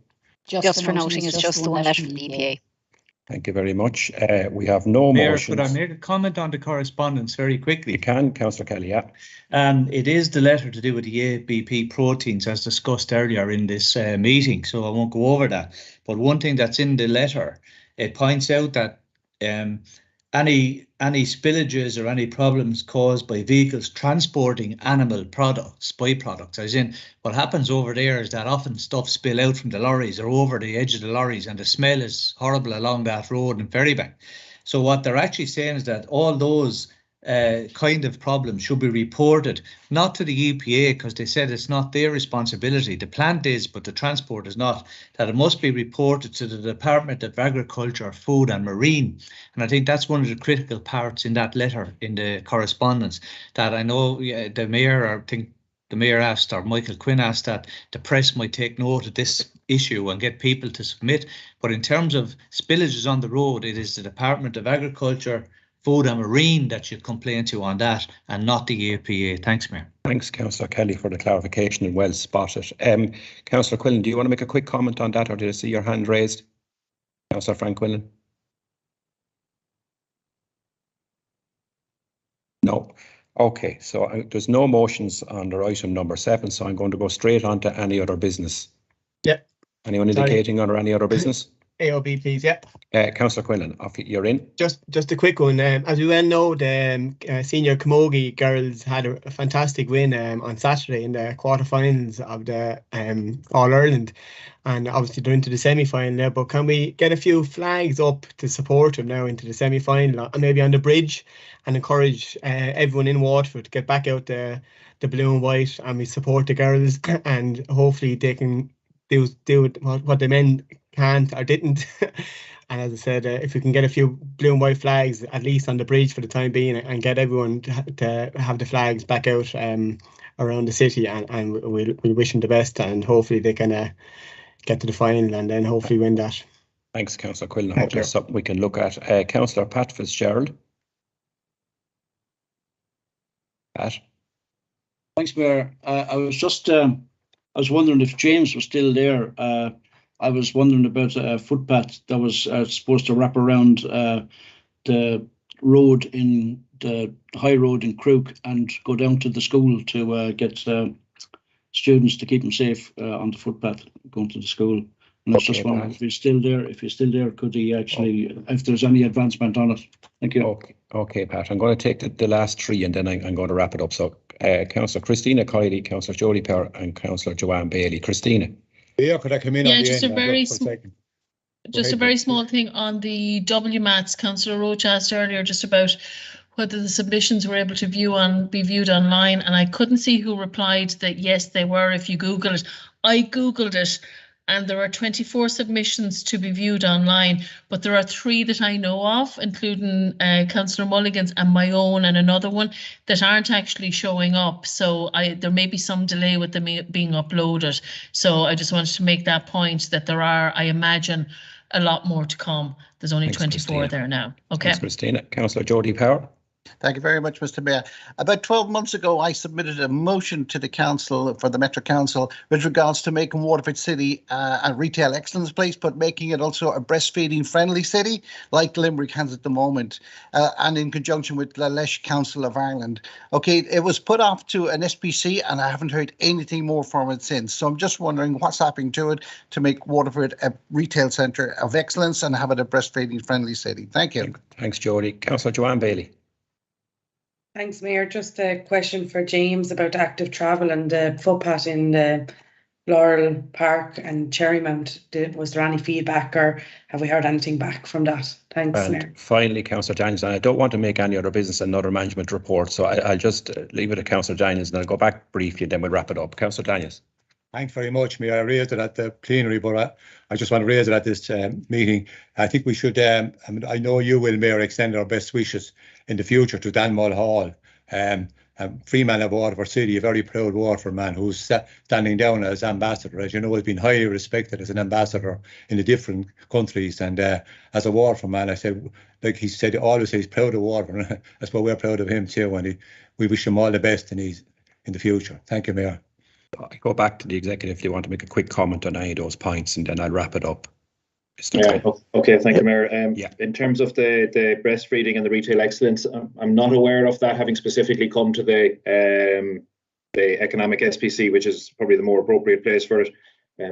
Just for noting is just the one letter from the EPA. Thank you very much. We have no Mayor, motions. could I make a comment on the correspondence very quickly? You can, Councillor Kelly, yeah. It is the letter to do with the ABP proteins as discussed earlier in this meeting, so I won't go over that. But one thing that's in the letter, it points out that any spillages or any problems caused by vehicles transporting animal products, byproducts, as in what happens over there is that often stuff spill out from the lorries or over the edge of the lorries, and the smell is horrible along that road in Ferrybank. So what they're actually saying is that all those kind of problems should be reported, not to the EPA, because they said it's not their responsibility. The plant is, but the transport is not, that it must be reported to the Department of Agriculture, Food and Marine. And I think that's one of the critical parts in that letter, in the correspondence, that I know the Mayor, or I think the Mayor asked, or Michael Quinn asked, that the press might take note of this issue and get people to submit. But in terms of spillages on the road, it is the Department of Agriculture, Food and Marine that should complain to on that, and not the EPA. Thanks, Mayor. Thanks, Councillor Kelly, for the clarification, and well spotted. Councillor Quillen, do you want to make a quick comment on that, or did I see your hand raised? Councillor Frank Quillen? No. Okay, so there's no motions under item number 7, so I'm going to go straight on to any other business. Yeah. Anyone indicating under any other business? AOB, please. Yeah. Councillor Quinlan, you're in. Just a quick one. As we well know, the senior camogie girls had a fantastic win on Saturday in the quarterfinals of the All Ireland, and obviously they're into the semi-final now. But can we get a few flags up to support them now into the semi-final, and maybe on the bridge, and encourage everyone in Waterford to get back out the blue and white, and we support the girls, and hopefully they can do what the men can't or didn't. And as I said, if we can get a few blue and white flags, at least on the bridge for the time being, and get everyone to have the flags back out around the city, and we'll wish them the best, and hopefully they can get to the final and then hopefully win that. Thanks, Councillor Quillan. I hope that's something we can look at. Councillor Pat Fitzgerald. Pat. Thanks, Mayor. I was wondering if James was still there. I was wondering about a footpath that was supposed to wrap around the road in the high road in Crook and go down to the school to get students to keep them safe on the footpath going to the school. And I was just wondering if he's still there. If he's still there, could he actually, if there's any advancement on it? Thank you. Okay, Pat. I'm going to take the last three and then I'm going to wrap it up. So, Councillor Christina Kiley, Councillor Jodie Power, and Councillor Joanne Bailey. Christina. Yeah, could I come in? Yeah, just a very small thing on the WMATs. Councillor Roach asked earlier just about whether the submissions were able to be viewed online, and I couldn't see who replied that yes, they were. If you Google it, I Googled it, and there are 24 submissions to be viewed online, but there are 3 that I know of, including Councillor Mulligan's and my own and another one, that aren't actually showing up. So there may be some delay with them being uploaded. So I just wanted to make that point that there are, I imagine, a lot more to come. There's only 24 there now. Okay. Thanks, Christina. Councillor Jodie Power. Thank you very much, Mr. Mayor. About 12 months ago, I submitted a motion to the council for the Metro Council with regards to making Waterford City a retail excellence place, but making it also a breastfeeding friendly city like Limerick has at the moment, and in conjunction with the Lesh Council of Ireland. Okay, it was put off to an SPC and I haven't heard anything more from it since. So I'm just wondering what's happening to it to make Waterford a retail centre of excellence and have it a breastfeeding friendly city. Thank you. Thanks, Jodie. Councillor Joanne Bailey. Thanks, Mayor. Just a question for James about active travel and the footpath in the Laurel Park and Cherrymount. Was there any feedback or have we heard anything back from that? Thanks, And Mayor. finally, Councillor Daniels, and I don't want to make any other business another management report, so I'll just leave it to Councillor Daniels and I'll go back briefly and then we'll wrap it up. Councillor Daniels. Thanks very much, Mayor. I raised it at the plenary, but I just want to raise it at this meeting. I think we should, I know you will, Mayor, extend our best wishes in the future to Dan Mulhall, Freeman of Waterford City, a very proud Waterford man who's standing down as ambassador. As you know, he's been highly respected as an ambassador in the different countries. And as a Waterford man, I said, like he said, always he's proud of Waterford. That's why we're proud of him too. And we wish him all the best in the future. Thank you, Mayor. I go back to the executive if you want to make a quick comment on any of those points and then I'll wrap it up. Yeah, okay, thank you, Mayor. In terms of the breastfeeding and the retail excellence, I'm not aware of that having specifically come to the economic SPC, which is probably the more appropriate place for it.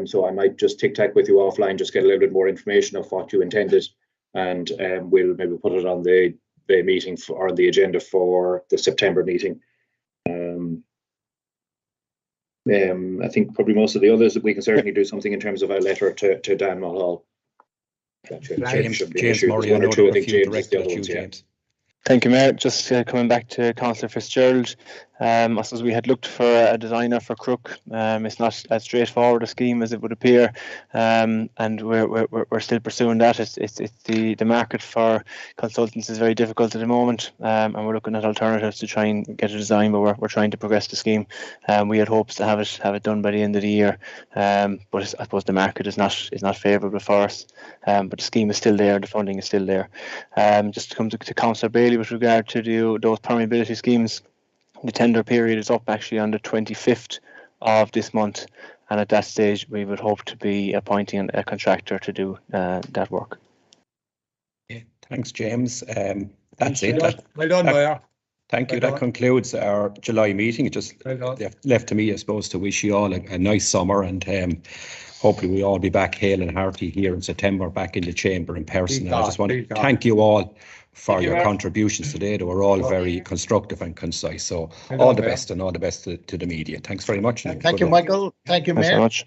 So I might just tic-tac with you offline, just get a little bit more information of what you intended, and we'll maybe put it on the meeting or the agenda for the September meeting. I think probably most of the others that we can certainly do something in terms of a letter to Dan Mulhall. James Murray, I know there were a few directed at you, James. Thank you, Mayor. Just coming back to Councillor Fitzgerald, I suppose we had looked for a designer for Crook. It's not as straightforward a scheme as it would appear, and we're still pursuing that. It's the market for consultants is very difficult at the moment, and we're looking at alternatives to try and get a design. But we're trying to progress the scheme. We had hopes to have it done by the end of the year, but I suppose the market is not favourable for us. But the scheme is still there. The funding is still there. Just to come to Councillor Bailey with regard to those permeability schemes. The tender period is up actually on the 25th of this month, and at that stage we would hope to be appointing a contractor to do that work. Okay, thanks, James. That's it. Well done, Mayor. Thank you. Well That done. concludes our July meeting. It just Well done. left to me, I suppose, to wish you all a nice summer, and hopefully we all be back hale and hearty here in September, back in the chamber in person. And I just want to thank you all for your contributions today. They were all very constructive and concise. So all the best, and all the best to the media. Thanks very much. Thank you, Michael. Thank you, Thanks Mayor. very much.